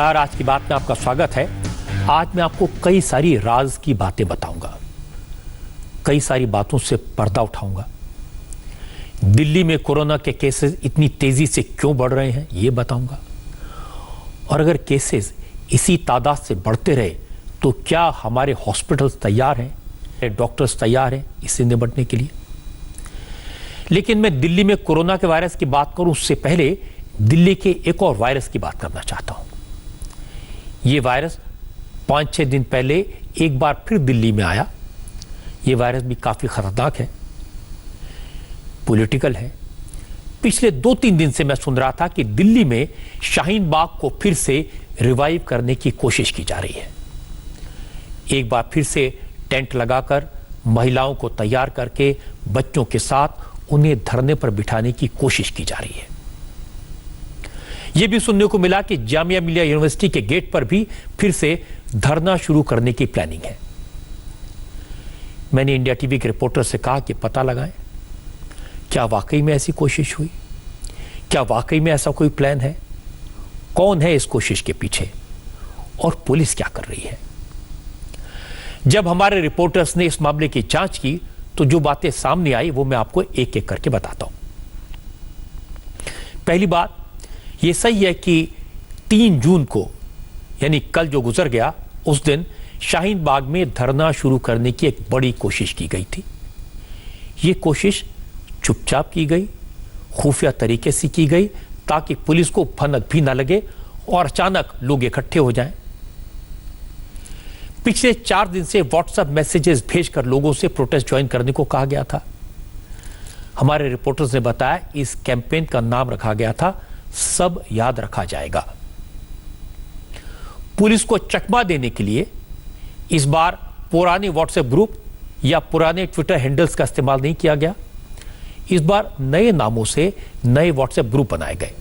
नमस्कार। आज की बात में आपका स्वागत है। आज मैं आपको कई सारी राज की बातें बताऊंगा, कई सारी बातों से पर्दा उठाऊंगा। दिल्ली में कोरोना के केसेस इतनी तेजी से क्यों बढ़ रहे हैं ये बताऊंगा, और अगर केसेस इसी तादाद से बढ़ते रहे तो क्या हमारे हॉस्पिटल्स तैयार हैं, डॉक्टर्स तैयार हैं इससे निपटने के लिए। लेकिन मैं दिल्ली में कोरोना के वायरस की बात करूं उससे पहले दिल्ली के एक और वायरस की बात करना चाहता हूं। यह वायरस 5-6 दिन पहले एक बार फिर दिल्ली में आया। यह वायरस भी काफी खतरनाक है, पॉलिटिकल है। पिछले 2-3 दिन से मैं सुन रहा था कि दिल्ली में शाहीन बाग को फिर से रिवाइव करने की कोशिश की जा रही है। एक बार फिर से टेंट लगाकर महिलाओं को तैयार करके बच्चों के साथ उन्हें धरने पर बिठाने की कोशिश की जा रही है। यह भी सुनने को मिला कि जामिया मिलिया यूनिवर्सिटी के गेट पर भी फिर से धरना शुरू करने की प्लानिंग है। मैंने इंडिया टीवी के रिपोर्टर से कहा कि पता लगाएं, क्या वाकई में ऐसी कोशिश हुई, क्या वाकई में ऐसा कोई प्लान है, कौन है इस कोशिश के पीछे और पुलिस क्या कर रही है। जब हमारे रिपोर्टर्स ने इस मामले की जांच की तो जो बातें सामने आई वो मैं आपको एक एक करके बताता हूं। पहली बात ये सही है कि 3 जून को यानी कल जो गुजर गया उस दिन शाहीन बाग में धरना शुरू करने की एक बड़ी कोशिश की गई थी। यह कोशिश चुपचाप की गई, खुफिया तरीके से की गई ताकि पुलिस को भनक भी ना लगे और अचानक लोग इकट्ठे हो जाएं। पिछले 4 दिन से व्हाट्सएप मैसेजेस भेजकर लोगों से प्रोटेस्ट ज्वाइन करने को कहा गया था। हमारे रिपोर्टर्स ने बताया इस कैंपेन का नाम रखा गया था सब याद रखा जाएगा। पुलिस को चकमा देने के लिए इस बार पुराने व्हाट्सएप ग्रुप या पुराने ट्विटर हैंडल्स का इस्तेमाल नहीं किया गया। इस बार नए नामों से नए व्हाट्सएप ग्रुप बनाए गए।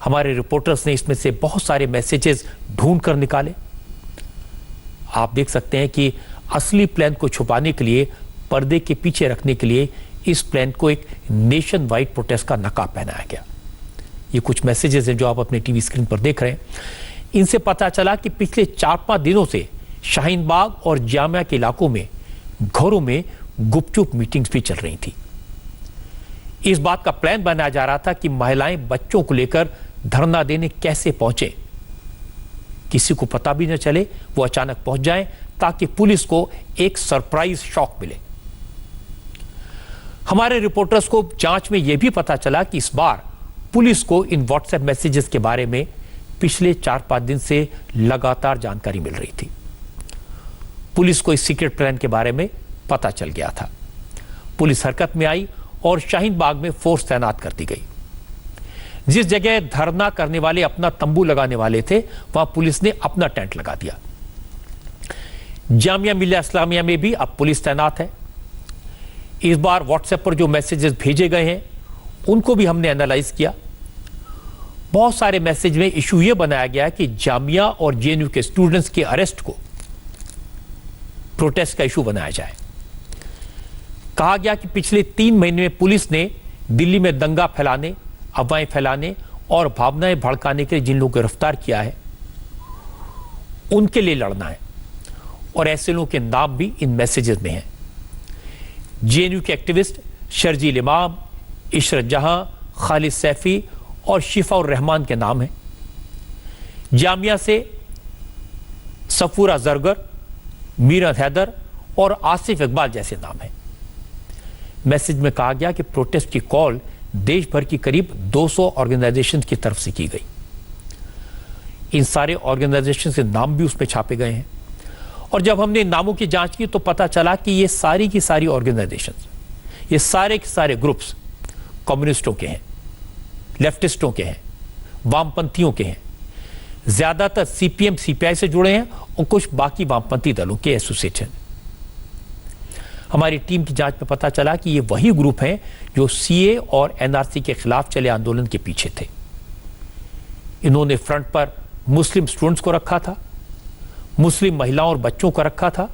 हमारे रिपोर्टर्स ने इसमें से बहुत सारे मैसेजेस ढूंढ कर निकाले। आप देख सकते हैं कि असली प्लान को छुपाने के लिए, पर्दे के पीछे रखने के लिए इस प्लान को एक नेशन वाइड प्रोटेस्ट का नकाब पहनाया गया। ये कुछ मैसेजेस हैं जो आप अपने टीवी स्क्रीन पर देख रहे हैं। इनसे पता चला कि पिछले 4-5 दिनों से शाहीन बाग और जामिया के इलाकों में घरों में गुपचुप मीटिंग्स भी चल रही थी। इस बात का प्लान बनाया जा रहा था कि महिलाएं बच्चों को लेकर धरना देने कैसे पहुंचे, किसी को पता भी न चले, वो अचानक पहुंच जाएं ताकि पुलिस को एक सरप्राइज शॉक मिले। हमारे रिपोर्टर्स को जांच में यह भी पता चला कि इस बार पुलिस को इन व्हाट्सएप मैसेजेस के बारे में पिछले 4-5 दिन से लगातार जानकारी मिल रही थी। पुलिस को इस सीक्रेट प्लान के बारे में पता चल गया था। पुलिस हरकत में आई और शाहीन बाग में फोर्स तैनात कर दी गई। जिस जगह धरना करने वाले अपना तंबू लगाने वाले थे वहां पुलिस ने अपना टेंट लगा दिया। जामिया मिलिया इस्लामिया में भी अब पुलिस तैनात है। इस बार व्हाट्सएप पर जो मैसेजेस भेजे गए हैं उनको भी हमने एनालाइज किया। बहुत सारे मैसेज में इशू यह बनाया गया कि जामिया और जेएनयू के स्टूडेंट्स के अरेस्ट को प्रोटेस्ट का इशू बनाया जाए। कहा गया कि पिछले 3 महीने में पुलिस ने दिल्ली में दंगा फैलाने, अफवाहें फैलाने और भावनाएं भड़काने के लिए जिन लोगों को गिरफ्तार किया है उनके लिए लड़ना है, और ऐसे लोगों के नाम भी इन मैसेजेस में हैं। जेएनयू के एक्टिविस्ट शर्जील इमाम, इशरत जहां, खालिद सैफी और शिफा उर रहमान के नाम हैं। जामिया से सफूरा जरगर, मीरा हैदर और आसिफ इकबाल जैसे नाम हैं। मैसेज में कहा गया कि प्रोटेस्ट की कॉल देश भर की करीब 200 ऑर्गेनाइजेशन की तरफ से की गई। इन सारे ऑर्गेनाइजेशन के नाम भी उसमें छापे गए हैं। और जब हमने नामों की जांच की तो पता चला कि ये सारी की सारी ऑर्गेनाइजेशन, ये सारे के सारे ग्रुप्स कम्युनिस्टों के हैं, लेफ्टिस्टों के हैं, वामपंथियों के हैं। ज्यादातर सीपीएम सीपीआई से जुड़े हैं और कुछ बाकी वामपंथी दलों के एसोसिएशन। हमारी टीम की जांच में पता चला कि ये वही ग्रुप हैं जो सीए और एनआरसी के खिलाफ चले आंदोलन के पीछे थे। इन्होंने फ्रंट पर मुस्लिम स्टूडेंट्स को रखा था, मुस्लिम महिलाओं और बच्चों को रखा था,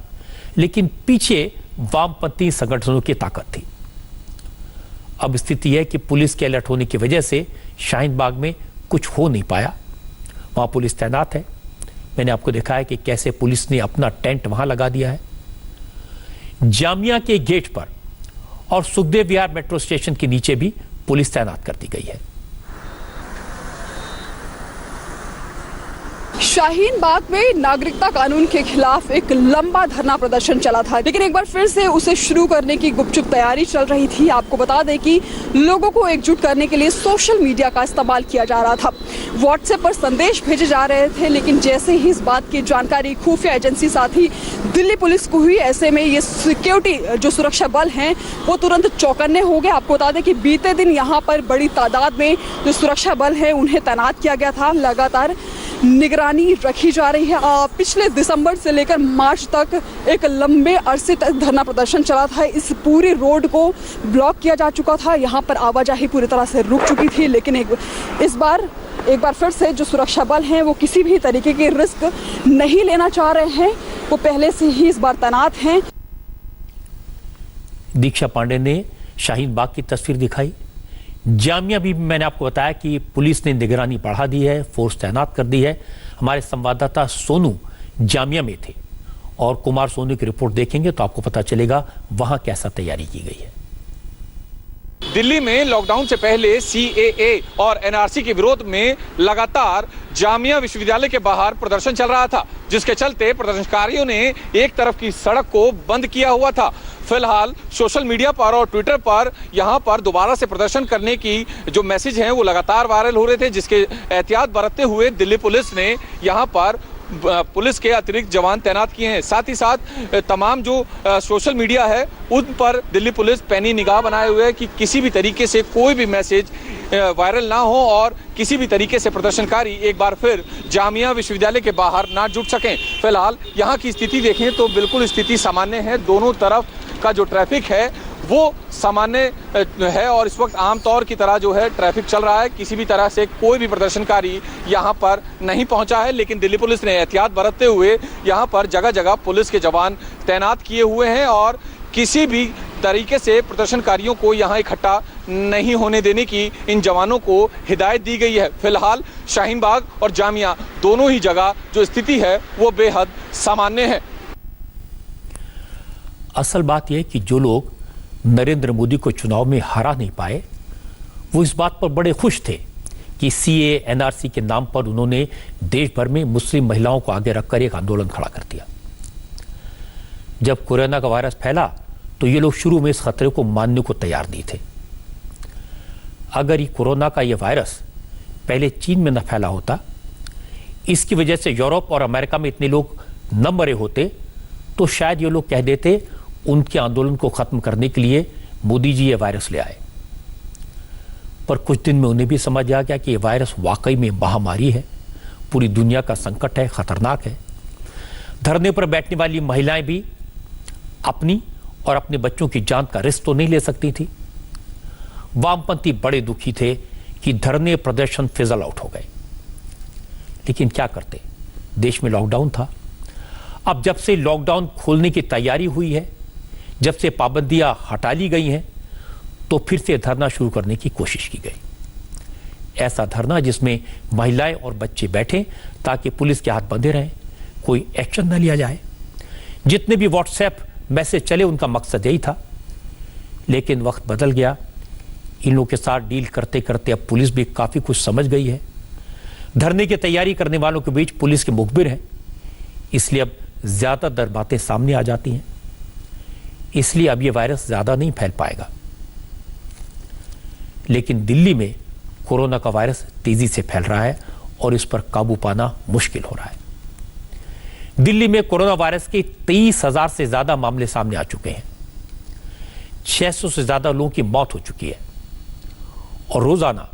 लेकिन पीछे वामपंथी संगठनों की ताकत थी। अब स्थिति है कि पुलिस के अलर्ट होने की वजह से शाहीन बाग में कुछ हो नहीं पाया। वहां पुलिस तैनात है। मैंने आपको दिखाया कि कैसे पुलिस ने अपना टेंट वहां लगा दिया है। जामिया के गेट पर और सुखदेव विहार मेट्रो स्टेशन के नीचे भी पुलिस तैनात कर दी गई है। शाहीन बाग में नागरिकता कानून के खिलाफ एक लंबा धरना प्रदर्शन चला था, लेकिन एक बार फिर से उसे शुरू करने की गुपचुप तैयारी चल रही थी। आपको बता दें कि लोगों को एकजुट करने के लिए सोशल मीडिया का इस्तेमाल किया जा रहा था। व्हाट्सएप पर संदेश भेजे जा रहे थे, लेकिन जैसे ही इस बात की जानकारी खुफिया एजेंसी साथ ही दिल्ली पुलिस को हुई, ऐसे में ये सिक्योरिटी जो सुरक्षा बल हैं वो तुरंत चौकन्ने हो गए। आपको बता दें कि बीते दिन यहाँ पर बड़ी तादाद में जो सुरक्षा बल है उन्हें तैनात किया गया था। लगातार निगरानी रखी जा रही है। पिछले दिसंबर से लेकर मार्च तक एक लंबे अरसे तक धरना प्रदर्शन चला था। इस पूरे रोड को ब्लॉक किया जा चुका था। यहाँ पर आवाजाही पूरी तरह से रुक चुकी थी, लेकिन एक बार फिर से जो सुरक्षा बल हैं वो किसी भी तरीके के रिस्क नहीं लेना चाह रहे हैं। वो पहले से ही इस बार तैनात हैं। दीक्षा पांडे ने शाहीन बाग की तस्वीर दिखाई। जामिया भी मैंने आपको बताया कि पुलिस ने निगरानी बढ़ा दी है, फोर्स तैनात कर दी है। हमारे संवाददाता सोनू जामिया में थे और कुमार सोनू की रिपोर्ट देखेंगे तो आपको पता चलेगा वहां कैसा तैयारी की गई है। दिल्ली में लॉकडाउन से पहले सीएए और एनआरसी के विरोध में लगातार जामिया विश्वविद्यालय के बाहर प्रदर्शन चल रहा था, जिसके चलते प्रदर्शनकारियों ने एक तरफ की सड़क को बंद किया हुआ था। फिलहाल सोशल मीडिया पर और ट्विटर पर यहां पर दोबारा से प्रदर्शन करने की जो मैसेज हैं वो लगातार वायरल हो रहे थे, जिसके एहतियात बरतते हुए दिल्ली पुलिस ने यहां पर पुलिस के अतिरिक्त जवान तैनात किए हैं। साथ ही साथ तमाम जो सोशल मीडिया है उन पर दिल्ली पुलिस पैनी निगाह बनाए हुए है कि किसी भी तरीके से कोई भी मैसेज वायरल ना हो और किसी भी तरीके से प्रदर्शनकारी एक बार फिर जामिया विश्वविद्यालय के बाहर ना जुट सकें। फिलहाल यहाँ की स्थिति देखें तो बिल्कुल स्थिति सामान्य है। दोनों तरफ का जो ट्रैफिक है वो सामान्य है और इस वक्त आमतौर की तरह जो है ट्रैफिक चल रहा है। किसी भी तरह से कोई भी प्रदर्शनकारी यहाँ पर नहीं पहुँचा है, लेकिन दिल्ली पुलिस ने एहतियात बरतते हुए यहाँ पर जगह जगह पुलिस के जवान तैनात किए हुए हैं और किसी भी तरीके से प्रदर्शनकारियों को यहाँ इकट्ठा नहीं होने देने की इन जवानों को हिदायत दी गई है। फिलहाल शाहीन बाग और जामिया दोनों ही जगह जो स्थिति है वो बेहद सामान्य है। असल बात यह कि जो लोग नरेंद्र मोदी को चुनाव में हरा नहीं पाए वो इस बात पर बड़े खुश थे कि सीए एनआरसी के नाम पर उन्होंने देश भर में मुस्लिम महिलाओं को आगे रखकर एक आंदोलन खड़ा कर दिया। जब कोरोना का वायरस फैला तो ये लोग शुरू में इस खतरे को मानने को तैयार नहीं थे। अगर ये कोरोना का ये वायरस पहले चीन में न फैला होता, इसकी वजह से यूरोप और अमेरिका में इतने लोग न मरे होते, तो शायद ये लोग कह देते उनके आंदोलन को खत्म करने के लिए मोदी जी ये वायरस ले आए। पर कुछ दिन में उन्हें भी समझ आ गया कि ये वायरस वाकई में महामारी है, पूरी दुनिया का संकट है, खतरनाक है। धरने पर बैठने वाली महिलाएं भी अपनी और अपने बच्चों की जान का रिस्क तो नहीं ले सकती थी। वामपंथी बड़े दुखी थे कि धरने प्रदर्शन फिजल आउट हो गए, लेकिन क्या करते, देश में लॉकडाउन था। अब जब से लॉकडाउन खोलने की तैयारी हुई है, जब से पाबंदियां हटा ली गई हैं, तो फिर से धरना शुरू करने की कोशिश की गई। ऐसा धरना जिसमें महिलाएं और बच्चे बैठें ताकि पुलिस के हाथ बंधे रहें, कोई एक्शन न लिया जाए। जितने भी व्हाट्सएप मैसेज चले उनका मकसद यही था, लेकिन वक्त बदल गया। इन लोगों के साथ डील करते करते अब पुलिस भी काफी कुछ समझ गई है। धरने की तैयारी करने वालों के बीच पुलिस के मुखबिर है, इसलिए अब ज्यादातर बातें सामने आ जाती हैं। इसलिए अब यह वायरस ज्यादा नहीं फैल पाएगा। लेकिन दिल्ली में कोरोना का वायरस तेजी से फैल रहा है और इस पर काबू पाना मुश्किल हो रहा है। दिल्ली में कोरोना वायरस के 23,000 से ज्यादा मामले सामने आ चुके हैं। 600 से ज्यादा लोगों की मौत हो चुकी है और रोजाना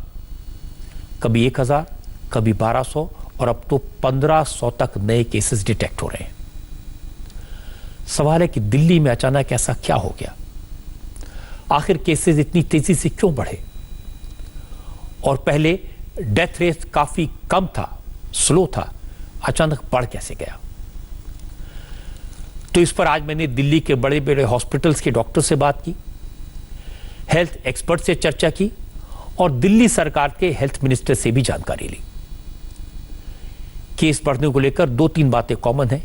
कभी 1,000, कभी 1,200 और अब तो 1,500 तक नए केसेस डिटेक्ट हो रहे हैं। सवाल है कि दिल्ली में अचानक ऐसा क्या हो गया? आखिर केसेस इतनी तेजी से क्यों बढ़े? और पहले डेथ रेट काफी कम था, स्लो था, अचानक बढ़ कैसे गया? तो इस पर आज मैंने दिल्ली के बड़े बड़े हॉस्पिटल्स के डॉक्टर से बात की, हेल्थ एक्सपर्ट से चर्चा की और दिल्ली सरकार के हेल्थ मिनिस्टर से भी जानकारी ली। केस बढ़ने को लेकर 2-3 बातें कॉमन हैं।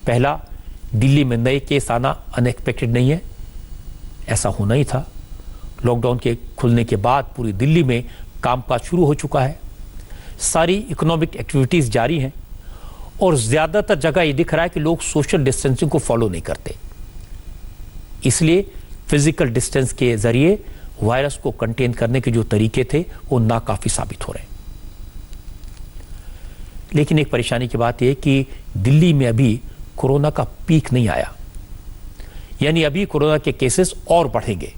पहला, दिल्ली में नए केस आना अनएक्सपेक्टेड नहीं है, ऐसा होना ही था। लॉकडाउन के खुलने के बाद पूरी दिल्ली में कामकाज शुरू हो चुका है, सारी इकोनॉमिक एक्टिविटीज जारी हैं और ज्यादातर जगह ये दिख रहा है कि लोग सोशल डिस्टेंसिंग को फॉलो नहीं करते। इसलिए फिजिकल डिस्टेंस के जरिए वायरस को कंटेन करने के जो तरीके थे वो नाकाफी साबित हो रहे हैं। लेकिन एक परेशानी की बात यह कि दिल्ली में अभी कोरोना का पीक नहीं आया, यानी अभी कोरोना के केसेस और बढ़ेंगे।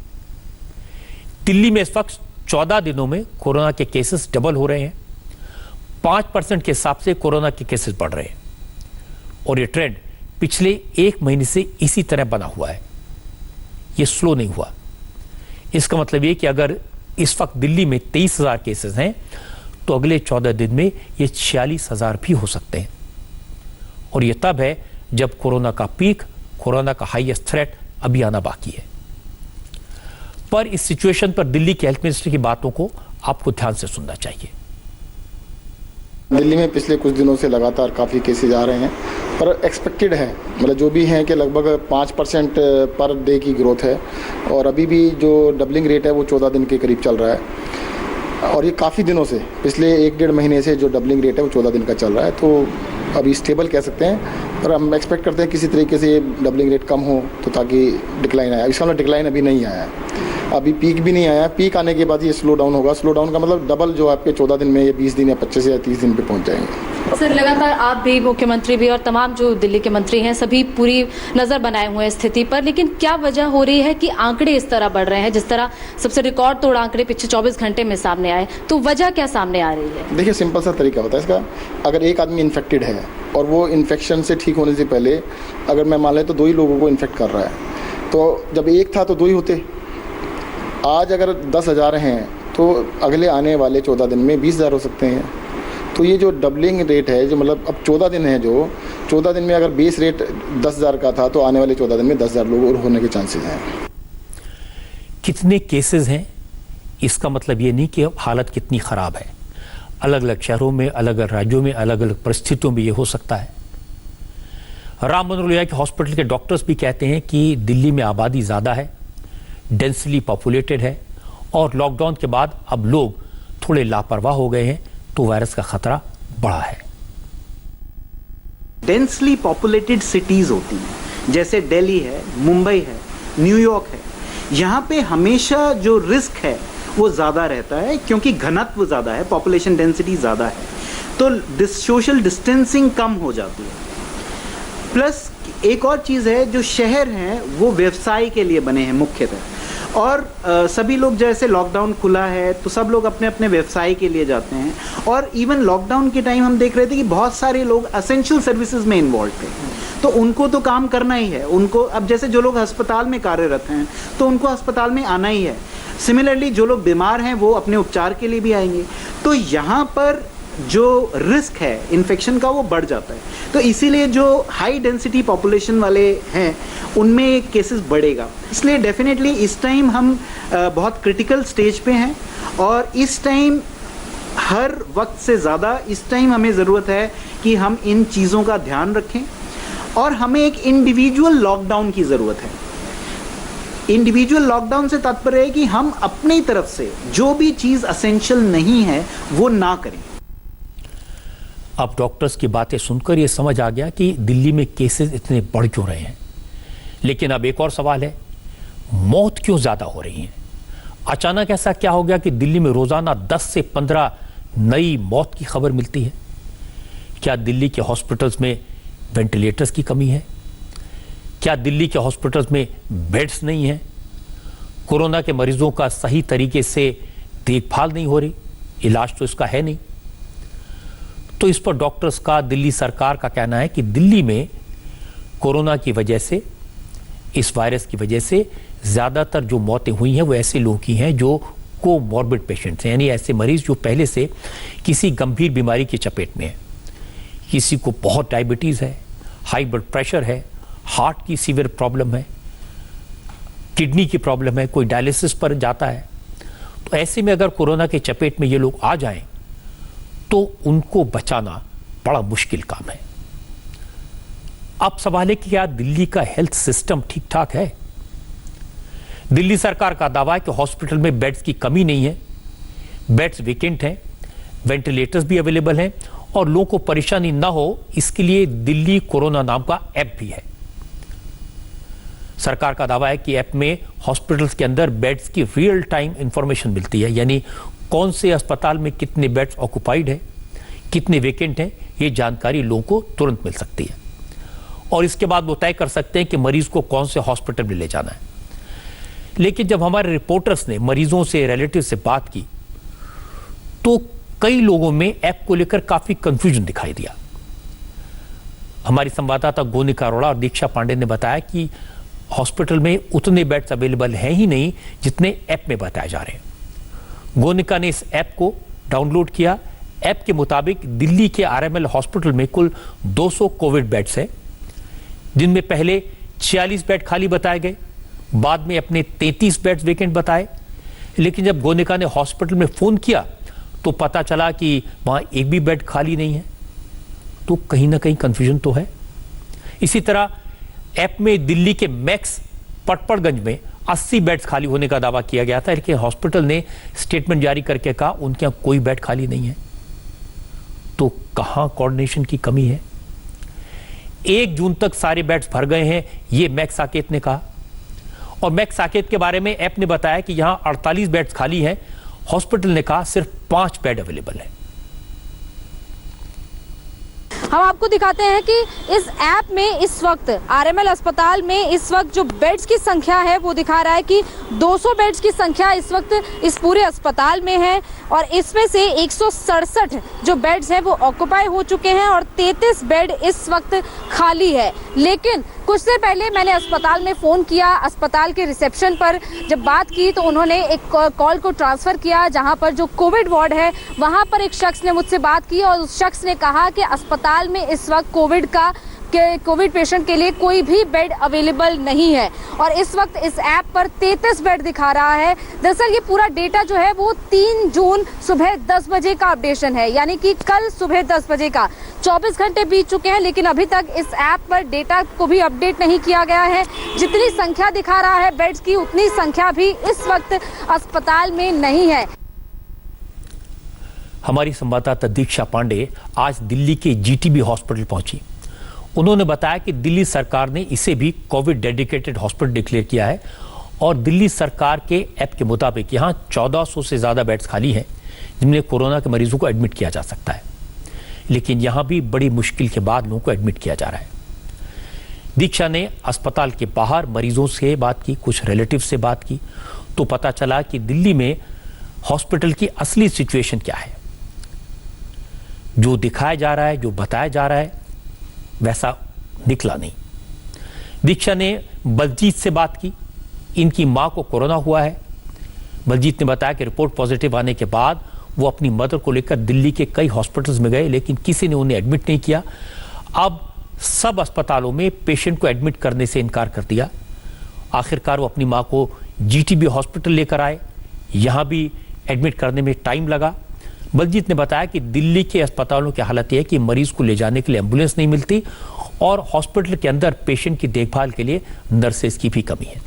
दिल्ली में इस वक्त 14 दिनों में कोरोना के केसेस डबल हो रहे हैं, 5% के हिसाब से कोरोना के केसेस बढ़ रहे हैं और ये ट्रेंड पिछले 1 महीने से इसी तरह बना हुआ है, ये स्लो नहीं हुआ। इसका मतलब ये कि अगर इस वक्त दिल्ली में 23,000 केसेस हैं तो अगले 14 दिन में ये 46,000 भी हो सकते हैं और ये तब है जब कोरोना का पीक, कोरोना का हाईएस्ट थ्रेट अभी आना बाकी है। पर इस सिचुएशन पर दिल्ली के हेल्थ मिनिस्टर की बातों को आपको ध्यान से सुनना चाहिए। दिल्ली में पिछले कुछ दिनों से लगातार काफ़ी केसेज आ रहे हैं, पर एक्सपेक्टेड है, मतलब जो भी हैं कि लगभग 5% पर डे की ग्रोथ है और अभी भी जो डबलिंग रेट है वो 14 दिन के करीब चल रहा है और ये काफ़ी दिनों से, पिछले 1-1.5 महीने से जो डबलिंग रेट है वो 14 दिन का चल रहा है। तो अभी स्टेबल कह सकते हैं, पर हम एक्सपेक्ट करते हैं किसी तरीके से डबलिंग रेट कम हो तो ताकि डिक्लाइन आए। इसका मतलब डिक्लाइन अभी नहीं आया है, अभी पीक भी नहीं आया। पीक आने के बाद ये स्लो डाउन होगा। स्लो डाउन का मतलब डबल जो आपके 14 दिन में ये 20 दिन या 25 या 30 दिन पे पहुंच जाएंगे। सर, लगातार आप भी, मुख्यमंत्री भी और तमाम जो दिल्ली के मंत्री हैं सभी पूरी नज़र बनाए हुए हैं स्थिति पर, लेकिन क्या वजह हो रही है कि आंकड़े इस तरह बढ़ रहे हैं? जिस तरह सबसे रिकॉर्ड तोड़ आंकड़े पिछले 24 घंटे में सामने आए, तो वजह क्या सामने आ रही है? देखिए, सिंपल सा तरीका होता है इसका। अगर एक आदमी इन्फेक्टेड है और वो इन्फेक्शन से ठीक होने से पहले अगर मैं मान लें तो 2 ही लोगों को इन्फेक्ट कर रहा है, तो जब एक था तो 2 ही होते। आज अगर 10,000 हैं तो अगले आने वाले 14 दिन में 20,000 हो सकते हैं। तो ये जो डबलिंग रेट है, जो मतलब अब 14 दिन है, जो 14 दिन में अगर बेस रेट 10,000 का था तो आने वाले 14 दिन में 10,000 लोग और होने के चांसेस हैं। कितने केसेस हैं इसका मतलब ये नहीं कि हालत कितनी खराब है। अलग अलग शहरों में, अलग अलग राज्यों में, अलग अलग परिस्थितियों में ये हो सकता है। राम मनोहर लोहिया के हॉस्पिटल के डॉक्टर्स भी कहते हैं कि दिल्ली में आबादी ज़्यादा है, डेंसली पॉपुलेटेड है और लॉकडाउन के बाद अब लोग थोड़े लापरवाह हो गए हैं तो वायरस का खतरा बढ़ा है। डेंसली पॉपुलेटेड सिटीज होती हैं, जैसे दिल्ली है, मुंबई है, न्यूयॉर्क है, यहाँ पे हमेशा जो रिस्क है वो ज़्यादा रहता है क्योंकि घनत्व ज़्यादा है, पॉपुलेशन डेंसिटी ज़्यादा है, तो सोशल डिस्टेंसिंग कम हो जाती है। प्लस एक और चीज़ है, जो शहर हैं वो व्यवसाय के लिए बने हैं मुख्यतः, और सभी लोग, जैसे लॉकडाउन खुला है तो सब लोग अपने अपने व्यवसाय के लिए जाते हैं। और इवन लॉकडाउन के टाइम हम देख रहे थे कि बहुत सारे लोग एसेंशियल सर्विसेज में इन्वॉल्व थे, तो उनको तो काम करना ही है। उनको अब जैसे जो लोग अस्पताल में कार्यरत हैं तो उनको अस्पताल में आना ही है। सिमिलरली जो लोग बीमार हैं वो अपने उपचार के लिए भी आएंगे, तो यहाँ पर जो रिस्क है इन्फेक्शन का वो बढ़ जाता है। तो इसीलिए जो हाई डेंसिटी पॉपुलेशन वाले हैं उनमें केसेस बढ़ेगा। इसलिए डेफिनेटली इस टाइम हम बहुत क्रिटिकल स्टेज पे हैं और इस टाइम हर वक्त से ज़्यादा इस टाइम हमें ज़रूरत है कि हम इन चीज़ों का ध्यान रखें और हमें एक इंडिविजुअल लॉकडाउन की ज़रूरत है। इंडिविजुअल लॉकडाउन से तात्पर्य है कि हम अपनी तरफ से जो भी चीज़ असेंशियल नहीं है वो ना करें। अब डॉक्टर्स की बातें सुनकर यह समझ आ गया कि दिल्ली में केसेस इतने बढ़ क्यों रहे हैं। लेकिन अब एक और सवाल है, मौत क्यों ज्यादा हो रही है? अचानक ऐसा क्या हो गया कि दिल्ली में रोजाना 10 से 15 नई मौत की खबर मिलती है? क्या दिल्ली के हॉस्पिटल्स में वेंटिलेटर्स की कमी है? क्या दिल्ली के हॉस्पिटल्स में बेड्स नहीं है? कोरोना के मरीजों का सही तरीके से देखभाल नहीं हो रही? इलाज तो इसका है नहीं। तो इस पर डॉक्टर्स का, दिल्ली सरकार का कहना है कि दिल्ली में कोरोना की वजह से, इस वायरस की वजह से ज्यादातर जो मौतें हुई हैं वो ऐसे लोगों की हैं जो कोमॉर्बिड पेशेंट्स हैं, यानी ऐसे मरीज जो पहले से किसी गंभीर बीमारी की चपेट में है। किसी को बहुत डायबिटीज है, हाई ब्लड प्रेशर है, हार्ट की सीवियर प्रॉब्लम है, किडनी की प्रॉब्लम है, कोई डायलिसिस पर जाता है। तो ऐसे में अगर कोरोना के चपेट में ये लोग आ जाएं तो उनको बचाना बड़ा मुश्किल काम है। अब सवाल है कि क्या दिल्ली का हेल्थ सिस्टम ठीक ठाक है? दिल्ली सरकार का दावा है कि हॉस्पिटल में बेड्स की कमी नहीं है, बेड्स वेकेंट हैं, वेंटिलेटर्स भी अवेलेबल हैं और लोगों को परेशानी ना हो इसके लिए दिल्ली कोरोना नाम का ऐप भी है। सरकार का दावा है कि ऐप में हॉस्पिटल्स के अंदर बेड्स की रियल टाइम इंफॉर्मेशन मिलती है, यानी कौन से अस्पताल में कितने बेड्स ऑक्युपाइड है, कितने वेकेंट हैं, ये जानकारी लोगों को तुरंत मिल सकती है और इसके बाद वो तय कर सकते हैं कि मरीज को कौन से हॉस्पिटल में ले जाना है। लेकिन जब हमारे रिपोर्टर्स ने मरीजों से, रिलेटिव से बात की तो कई लोगों में ऐप को लेकर काफी कंफ्यूजन दिखाई दिया। हमारी संवाददाता गोनिका अरोड़ा और दीक्षा पांडे ने बताया कि हॉस्पिटल में उतने बेड्स अवेलेबल हैं ही नहीं जितने ऐप में बताए जा रहे हैं। गोनिका ने इस ऐप को डाउनलोड किया। ऐप के मुताबिक दिल्ली के आरएमएल हॉस्पिटल में कुल 200 कोविड बेड्स हैं, जिनमें पहले 46 बेड खाली बताए गए, बाद में अपने 33 बेड्स वेकेंट बताए। लेकिन जब गोनिका ने हॉस्पिटल में फोन किया तो पता चला कि वहां एक भी बेड खाली नहीं है। तो कहीं ना कहीं कंफ्यूजन तो है। इसी तरह ऐप में दिल्ली के मैक्स पटपड़गंज में 80 बेड्स खाली होने का दावा किया गया था, लेकिन हॉस्पिटल ने स्टेटमेंट जारी करके कहा उनके यहां कोई बेड खाली नहीं है। तो कहां कोऑर्डिनेशन की कमी है? 1 जून तक सारे बेड्स भर गए हैं, यह मैक्स साकेत ने कहा। और मैक्स साकेत के बारे में ऐप ने बताया कि यहां 48 बेड्स खाली हैं, हॉस्पिटल ने कहा सिर्फ 5 बेड अवेलेबल है। हम आपको दिखाते हैं कि इस ऐप में इस वक्त आरएमएल अस्पताल में इस वक्त जो बेड्स की संख्या है वो दिखा रहा है कि 200 बेड्स की संख्या इस वक्त इस पूरे अस्पताल में है और इसमें से 167 जो बेड्स हैं वो ऑक्युपाई हो चुके हैं और 33 बेड इस वक्त खाली है। लेकिन कुछ देर पहले मैंने अस्पताल में फ़ोन किया, अस्पताल के रिसेप्शन पर जब बात की तो उन्होंने एक कॉल को ट्रांसफ़र किया जहां पर जो कोविड वार्ड है वहां पर एक शख्स ने मुझसे बात की और उस शख्स ने कहा कि अस्पताल में इस वक्त कोविड पेशेंट के लिए कोई भी बेड अवेलेबल नहीं है और इस वक्त इस ऐप पर 33 बेड दिखा रहा है। दरअसल ये पूरा डेटा जो है वो 3 जून सुबह 10 बजे का अपडेशन है, यानी कि कल सुबह 10 बजे का। 24 घंटे बीत चुके हैं लेकिन अभी तक इस ऐप पर डेटा को भी अपडेट नहीं किया गया है। जितनी संख्या दिखा रहा है बेड्स की उतनी संख्या भी इस वक्त अस्पताल में नहीं है। हमारी संवाददाता दीक्षा पांडे आज दिल्ली के जीटीबी हॉस्पिटल पहुंची। उन्होंने बताया कि दिल्ली सरकार ने इसे भी कोविड डेडिकेटेड हॉस्पिटल डिक्लेयर किया है और दिल्ली सरकार के ऐप के मुताबिक यहां 1400 से ज्यादा बेड्स खाली हैं जिनमें कोरोना के मरीजों को एडमिट किया जा सकता है, लेकिन यहां भी बड़ी मुश्किल के बाद लोगों को एडमिट किया जा रहा है। दीक्षा ने अस्पताल के बाहर मरीजों से बात की, कुछ रिलेटिव से बात की, तो पता चला कि दिल्ली में हॉस्पिटल की असली सिचुएशन क्या है। जो दिखाया जा रहा है, जो बताया जा रहा है वैसा निकला नहीं। दीक्षा ने बलजीत से बात की, इनकी मां को कोरोना हुआ है। बलजीत ने बताया कि रिपोर्ट पॉजिटिव आने के बाद वो अपनी मदर को लेकर दिल्ली के कई हॉस्पिटल्स में गए लेकिन किसी ने उन्हें एडमिट नहीं किया। अब सब अस्पतालों में पेशेंट को एडमिट करने से इनकार कर दिया। आखिरकार वो अपनी मां को जीटीबी हॉस्पिटल लेकर आए, यहां भी एडमिट करने में टाइम लगा। बलजीत ने बताया कि दिल्ली के अस्पतालों की हालत यह है कि मरीज को ले जाने के लिए एम्बुलेंस नहीं मिलती और हॉस्पिटल के अंदर पेशेंट की देखभाल के लिए नर्सेज की भी कमी है।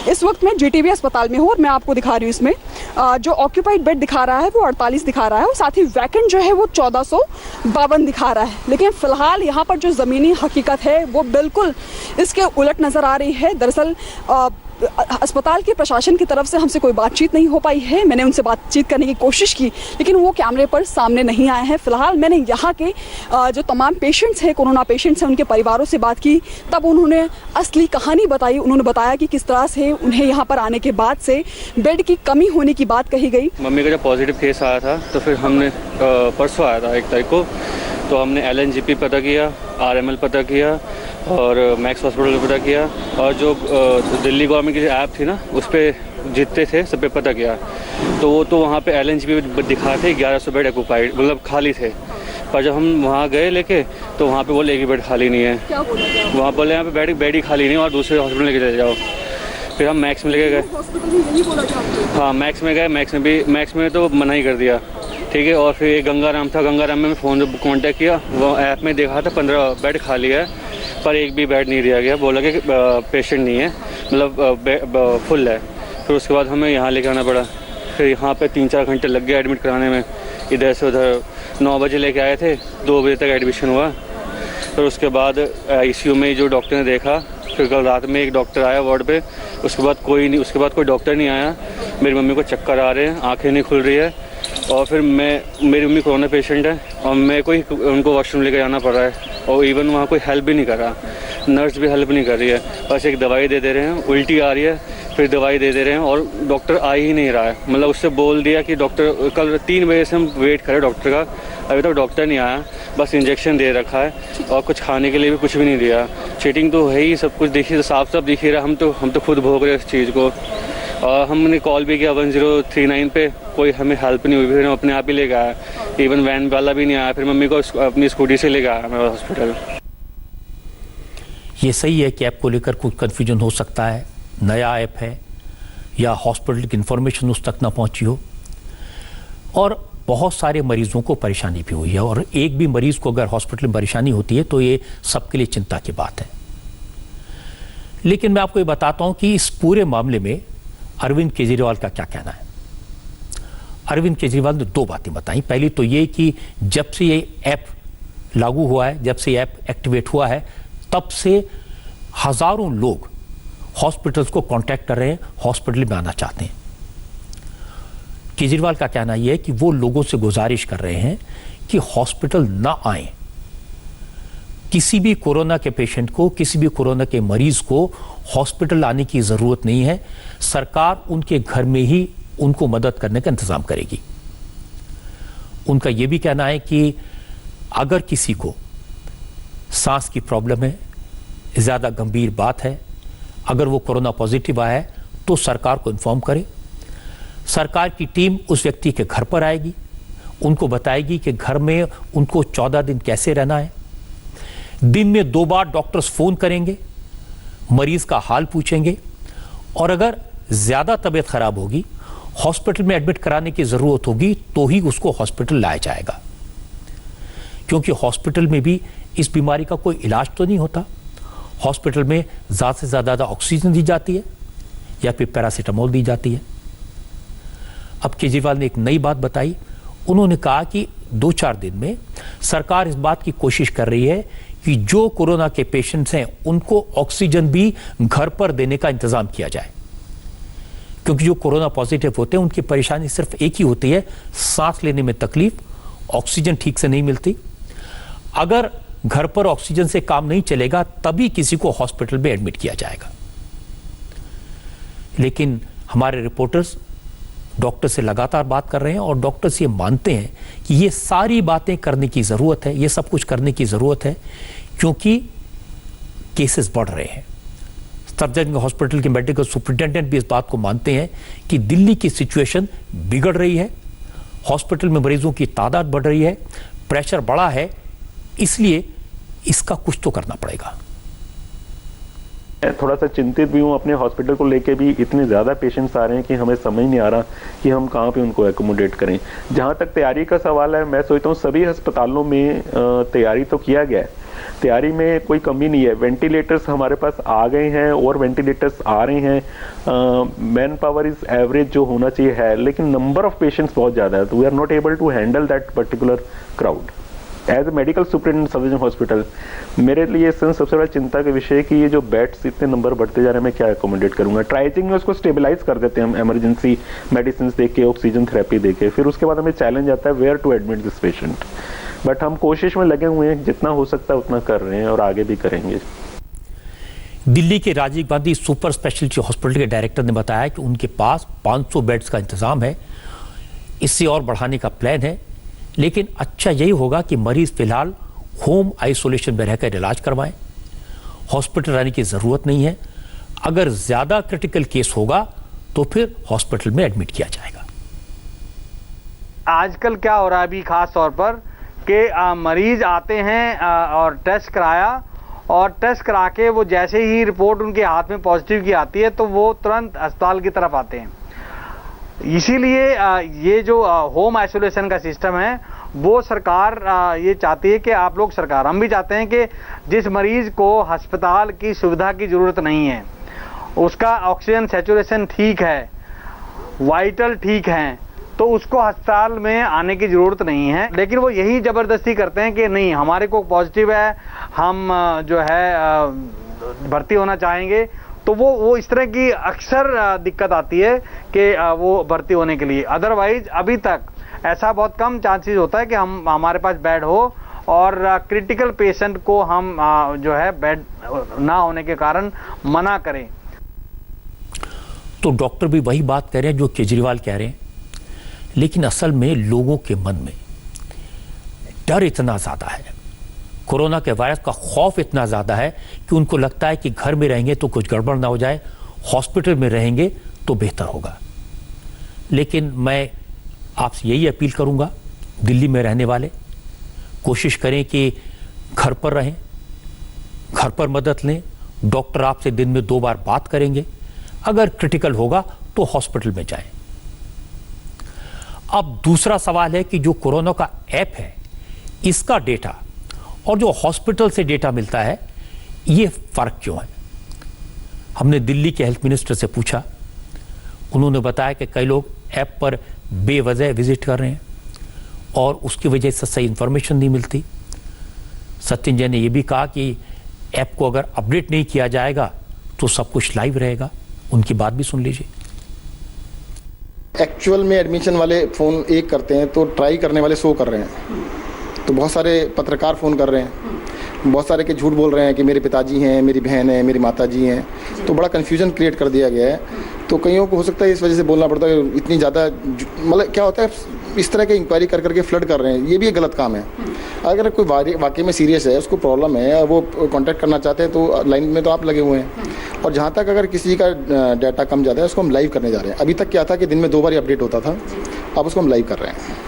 इस वक्त मैं जीटीबी अस्पताल में हूँ और मैं आपको दिखा रही हूँ इसमें जो ऑक्यूपाइड बेड दिखा रहा है वो 48 दिखा रहा है और साथ ही वैकेंट जो है वो 1452 दिखा रहा है। लेकिन फिलहाल यहाँ पर जो ज़मीनी हकीकत है वो बिल्कुल इसके उलट नज़र आ रही है। दरअसल अस्पताल के प्रशासन की तरफ से हमसे कोई बातचीत नहीं हो पाई है। मैंने उनसे बातचीत करने की कोशिश की लेकिन वो कैमरे पर सामने नहीं आए हैं। फिलहाल मैंने यहाँ के जो तमाम पेशेंट्स हैं, कोरोना पेशेंट्स हैं, उनके परिवारों से बात की, तब उन्होंने असली कहानी बताई। उन्होंने बताया कि किस तरह से उन्हें यहाँ पर आने के बाद से बेड की कमी होने की बात कही गई। मम्मी का जब पॉजिटिव केस आया था तो फिर हमने परसों आया था 1 तारीख को, तो हमने LNGP पता किया, RML पता किया और मैक्स हॉस्पिटल पता किया और जो दिल्ली गवर्नमेंट की जो ऐप थी ना उस पर जितने थे सब पे पता किया। तो वो तो वहाँ पे LNGP दिखा थे 1100 बेड ऑक्युपाइड, मतलब खाली थे। पर जब हम वहाँ गए लेके तो वहाँ पे बोले एक भी बेड खाली नहीं है। क्या बोला? वहाँ बोले यहाँ पे बेड ही खाली नहीं और दूसरे हॉस्पिटल लेके चले जाओ। फिर हम मैक्स में लेके गए। हॉस्पिटल में यही बोला था आपको? हाँ, मैक्स में गए, मैक्स में तो मना ही कर दिया। ठीक है। और फिर एक गंगाराम था, गंगाराम में फ़ोन कॉन्टैक्ट किया, वो ऐप में देखा था 15 बेड खाली है, पर एक भी बेड नहीं दिया गया, बोला कि पेशेंट नहीं है, मतलब फुल है। फिर उसके बाद हमें यहाँ लेके आना पड़ा। फिर यहाँ पे 3-4 घंटे लग गए एडमिट कराने में। इधर से उधर 9 बजे लेके आए थे, 2 बजे तक एडमिशन हुआ। फिर उसके बाद ICU में जो डॉक्टर ने देखा, फिर कल रात में एक डॉक्टर आया वार्ड पे, उसके बाद कोई डॉक्टर नहीं आया। मेरी मम्मी को चक्कर आ रहे हैं, आंखें नहीं खुल रही है, और फिर मेरी मम्मी कोरोना पेशेंट है और मेरे को ही उनको वॉशरूम लेकर जाना पड़ रहा है, और इवन वहाँ कोई हेल्प भी नहीं कर रहा, नर्स भी हेल्प नहीं कर रही है, बस एक दवाई दे रहे हैं, उल्टी आ रही है, फिर दवाई दे रहे हैं, और डॉक्टर आ ही नहीं रहा है। मतलब उससे बोल दिया कि डॉक्टर, कल 3 बजे से हम वेट करें डॉक्टर का, अभी तक डॉक्टर नहीं आया, बस इंजेक्शन दे रखा है और कुछ खाने के लिए भी कुछ भी नहीं दिया। चीटिंग तो है ही, सब कुछ देखिए, साफ साफ दिख ही रहा, हम तो खुद भोग रहे हैं इस चीज़ को। और हमने कॉल भी किया 1039 पे, कोई हमें हेल्प नहीं हुई, फिर हम अपने आप ही ले गए, इवन वैन वाला भी नहीं आया, फिर मम्मी को अपनी स्कूटी से ले गया मैं हॉस्पिटल। ये सही है कि ऐप को लेकर कुछ कन्फ्यूजन हो सकता है, नया ऐप है या हॉस्पिटल की इन्फॉर्मेशन उस तक ना पहुंची हो, और बहुत सारे मरीजों को परेशानी भी हुई है, और एक भी मरीज को अगर हॉस्पिटल में परेशानी होती है तो ये सबके लिए चिंता की बात है। लेकिन मैं आपको ये बताता हूं कि इस पूरे मामले में अरविंद केजरीवाल का क्या कहना है। अरविंद केजरीवाल ने 2 बातें बताई। पहली तो ये कि जब से ये ऐप लागू हुआ है, जब से ऐप एक्टिवेट हुआ है, तब से हजारों लोग हॉस्पिटल्स को कांटेक्ट कर रहे हैं, हॉस्पिटल में आना चाहते हैं। केजरीवाल का कहना यह है कि वो लोगों से गुजारिश कर रहे हैं कि हॉस्पिटल ना आए, किसी भी कोरोना के पेशेंट को, किसी भी कोरोना के मरीज को हॉस्पिटल आने की जरूरत नहीं है, सरकार उनके घर में ही उनको मदद करने का इंतजाम करेगी। उनका यह भी कहना है कि अगर किसी को सांस की प्रॉब्लम है, ज्यादा गंभीर बात है, अगर वो कोरोना पॉजिटिव आया है तो सरकार को इन्फॉर्म करे। सरकार की टीम उस व्यक्ति के घर पर आएगी, उनको बताएगी कि घर में उनको 14 दिन कैसे रहना है। दिन में 2 बार डॉक्टर्स फोन करेंगे, मरीज का हाल पूछेंगे, और अगर ज्यादा तबीयत खराब होगी, हॉस्पिटल में एडमिट कराने की जरूरत होगी, तो ही उसको हॉस्पिटल लाया जाएगा। क्योंकि हॉस्पिटल में भी इस बीमारी का कोई इलाज तो नहीं होता। हॉस्पिटल में ज्यादा से ज्यादा ऑक्सीजन दी जाती है या फिर पैरासीटामोल दी जाती है। अब केजरीवाल ने एक नई बात बताई। उन्होंने कहा कि 2-4 दिन में सरकार इस बात की कोशिश कर रही है कि जो कोरोना के पेशेंट्स हैं उनको ऑक्सीजन भी घर पर देने का इंतजाम किया जाए, क्योंकि जो कोरोना पॉजिटिव होते हैं उनकी परेशानी सिर्फ एक ही होती है, सांस लेने में तकलीफ, ऑक्सीजन ठीक से नहीं मिलती। अगर घर पर ऑक्सीजन से काम नहीं चलेगा तभी किसी को हॉस्पिटल में एडमिट किया जाएगा। लेकिन हमारे रिपोर्टर्स डॉक्टर से लगातार बात कर रहे हैं, और डॉक्टर्स ये मानते हैं कि ये सारी बातें करने की जरूरत है, ये सब कुछ करने की जरूरत है, क्योंकि केसेस बढ़ रहे हैं। सफदरजंग हॉस्पिटल के मेडिकल सुपरिटेंडेंट भी इस बात को मानते हैं कि दिल्ली की सिचुएशन बिगड़ रही है, हॉस्पिटल में मरीजों की तादाद बढ़ रही है, प्रेशर बढ़ा है, इसलिए इसका कुछ तो करना पड़ेगा। मैं थोड़ा सा चिंतित भी हूँ अपने हॉस्पिटल को लेके भी। इतने ज़्यादा पेशेंट्स आ रहे हैं कि हमें समझ नहीं आ रहा कि हम कहाँ पे उनको एकोमोडेट करें। जहाँ तक तैयारी का सवाल है, मैं सोचता हूँ सभी अस्पतालों में तैयारी तो किया गया है, तैयारी में कोई कमी नहीं है। वेंटिलेटर्स हमारे पास आ गए हैं और वेंटिलेटर्स आ रहे हैं। मैन पावर इज एवरेज जो होना चाहिए है, लेकिन नंबर ऑफ पेशेंट्स बहुत ज़्यादा है, तो we are not able to handle that particular crowd. As a medical superintendent Safdarjung hospital, मेरे लिए सबसे बड़ा चिंता का विषय है कि ये जो बेड्स इतने नंबर बढ़ते जा रहे हैं, मैं क्या एकोमोडेट करूंगा। ट्राइजिंग में उसको स्टेबलाइज कर देते हैं हम, इमरजेंसी मेडिसिन दे के, ऑक्सीजन थेरेपी दे के, फिर उसके बाद हमें चैलेंज आता है where to admit this patient. But हम कोशिश में लगे हुए हैं, जितना हो सकता है उतना कर रहे हैं और आगे भी करेंगे। दिल्ली के Rajiv Gandhi super speciality hospital के डायरेक्टर ने बताया कि उनके पास 500 बेड्स का इंतजाम है, इससे और बढ़ाने का प्लान है। लेकिन अच्छा यही होगा कि मरीज फिलहाल होम आइसोलेशन में रहकर इलाज करवाएं, हॉस्पिटल आने की जरूरत नहीं है। अगर ज्यादा क्रिटिकल केस होगा तो फिर हॉस्पिटल में एडमिट किया जाएगा। आजकल क्या हो रहा है अभी खास तौर पर कि मरीज आते हैं और टेस्ट कराया, और टेस्ट करा के वो जैसे ही रिपोर्ट उनके हाथ में पॉजिटिव की आती है तो वो तुरंत अस्पताल की तरफ आते हैं। इसीलिए ये जो होम आइसोलेशन का सिस्टम है वो सरकार ये चाहती है कि आप लोग, सरकार, हम भी चाहते हैं कि जिस मरीज को अस्पताल की सुविधा की ज़रूरत नहीं है, उसका ऑक्सीजन सैचुरेशन ठीक है, वाइटल ठीक हैं, तो उसको अस्पताल में आने की ज़रूरत नहीं है। लेकिन वो यही ज़बरदस्ती करते हैं कि नहीं, हमारे को पॉजिटिव है, हम जो है भर्ती होना चाहेंगे, तो वो इस तरह की अक्सर दिक्कत आती है कि वो भर्ती होने के लिए। अदरवाइज अभी तक ऐसा बहुत कम चांसेस होता है कि हमारे पास बेड हो और क्रिटिकल पेशेंट को हम जो है बेड ना होने के कारण मना करें। तो डॉक्टर भी वही बात कह रहे हैं जो केजरीवाल कह रहे हैं, लेकिन असल में लोगों के मन में डर इतना ज़्यादा है, कोरोना के वायरस का खौफ इतना ज़्यादा है कि उनको लगता है कि घर में रहेंगे तो कुछ गड़बड़ ना हो जाए, हॉस्पिटल में रहेंगे तो बेहतर होगा। लेकिन मैं आपसे यही अपील करूंगा, दिल्ली में रहने वाले कोशिश करें कि घर पर रहें, घर पर मदद लें, डॉक्टर आपसे दिन में 2 बार बात करेंगे, अगर क्रिटिकल होगा तो हॉस्पिटल में जाएं। अब दूसरा सवाल है कि जो कोरोना का ऐप है, इसका डेटा और जो हॉस्पिटल से डेटा मिलता है, ये फर्क क्यों है? हमने दिल्ली के हेल्थ मिनिस्टर से पूछा, उन्होंने बताया कि कई लोग ऐप पर बेवजह विजिट कर रहे हैं और उसकी वजह से सही इंफॉर्मेशन नहीं मिलती। सत्येंद्र जैन ने यह भी कहा कि ऐप को अगर अपडेट नहीं किया जाएगा तो सब कुछ लाइव रहेगा। उनकी बात भी सुन लीजिए। एक्चुअल में एडमिशन वाले फ़ोन एक करते हैं तो ट्राई करने वाले 100 कर रहे हैं। तो बहुत सारे पत्रकार फ़ोन कर रहे हैं, बहुत सारे के झूठ बोल रहे हैं कि मेरे पिताजी हैं, मेरी बहन है, मेरी माताजी हैं, तो बड़ा कन्फ्यूजन क्रिएट कर दिया गया है। तो कईयों को हो सकता है इस वजह से बोलना पड़ता है, इतनी ज़्यादा मतलब क्या होता है, इस तरह के इंक्वायरी कर करके फ्लड कर रहे हैं, ये भी एक गलत काम है। अगर कोई वाकई में सीरियस है, उसको प्रॉब्लम है, वो कॉन्टैक्ट करना चाहते हैं तो लाइन में तो आप लगे हुए हैं। और जहाँ तक अगर किसी का डाटा कम ज़्यादा है, उसको हम लाइव करने जा रहे हैं। अभी तक क्या था कि दिन में 2 बार अपडेट होता था, अब उसको हम लाइव कर रहे हैं।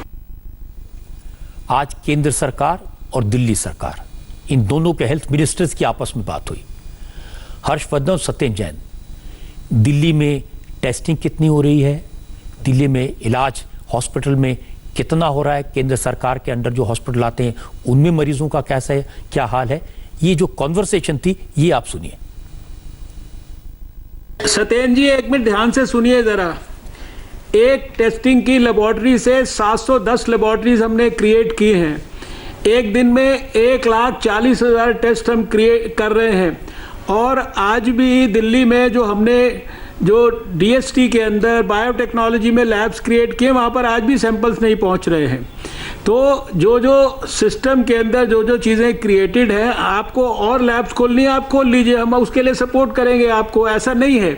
आज केंद्र सरकार और दिल्ली सरकार, इन दोनों के हेल्थ मिनिस्टर्स की आपस में बात हुई। हर्षवर्धन और सत्येंद्र जैन, दिल्ली में टेस्टिंग कितनी हो रही है, दिल्ली में इलाज हॉस्पिटल में कितना हो रहा है, केंद्र सरकार के अंडर जो हॉस्पिटल आते हैं उनमें मरीजों का कैसा है, क्या हाल है, ये जो कॉन्वर्सेशन थी ये आप सुनिए। सत्येंद्र जी, एक मिनट ध्यान से सुनिए जरा। एक टेस्टिंग की लेबोरेटरी से 710 लेबोरेटरीज हमने क्रिएट की हैं। एक दिन में 1,40,000 टेस्ट हम क्रिएट कर रहे हैं। और आज भी दिल्ली में जो हमने जो डीएसटी के अंदर बायोटेक्नोलॉजी में लैब्स क्रिएट किए, वहाँ पर आज भी सैंपल्स नहीं पहुँच रहे हैं। तो जो सिस्टम के अंदर जो चीज़ें क्रिएटेड हैं, आपको और लैब्स खोलनी है, आप खोल लीजिए, हम उसके लिए सपोर्ट करेंगे आपको, ऐसा नहीं है।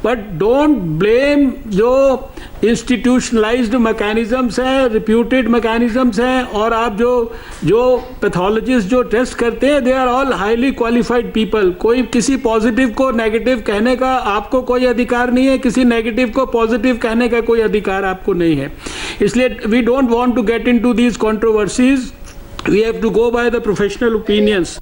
बट डोंट ब्लेम जो इंस्टीट्यूशनलाइज्ड मैकेनिज्म्स हैं, रिप्यूटेड मैकेनिज्म्स हैं, और आप जो पैथोलॉजिस्ट जो टेस्ट करते हैं, they are all highly qualified people. कोई किसी पॉजिटिव को नेगेटिव कहने का आपको कोई अधिकार नहीं है, किसी नेगेटिव को पॉजिटिव कहने का कोई अधिकार आपको नहीं है। इसलिए we don't want to get into these controversies, we have to go by the professional opinions.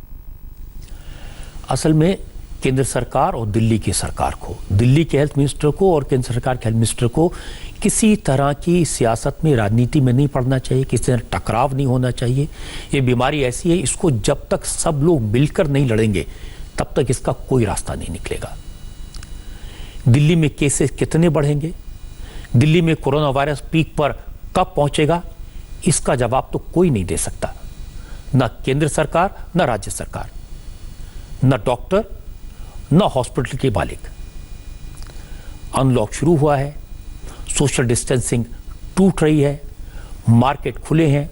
असल में केंद्र सरकार और दिल्ली की सरकार को, दिल्ली के हेल्थ मिनिस्टर को और केंद्र सरकार के हेल्थ मिनिस्टर को किसी तरह की सियासत में, राजनीति में नहीं पड़ना चाहिए, किसी तरह टकराव नहीं होना चाहिए। ये बीमारी ऐसी है, इसको जब तक सब लोग मिलकर नहीं लड़ेंगे तब तक इसका कोई रास्ता नहीं निकलेगा। दिल्ली में केसेस कितने बढ़ेंगे, दिल्ली में कोरोना वायरस पीक पर कब पहुंचेगा, इसका जवाब तो कोई नहीं दे सकता, न केंद्र सरकार, न राज्य सरकार, न डॉक्टर, न हॉस्पिटल के मालिक। अनलॉक शुरू हुआ है, सोशल डिस्टेंसिंग टूट रही है, मार्केट खुले हैं,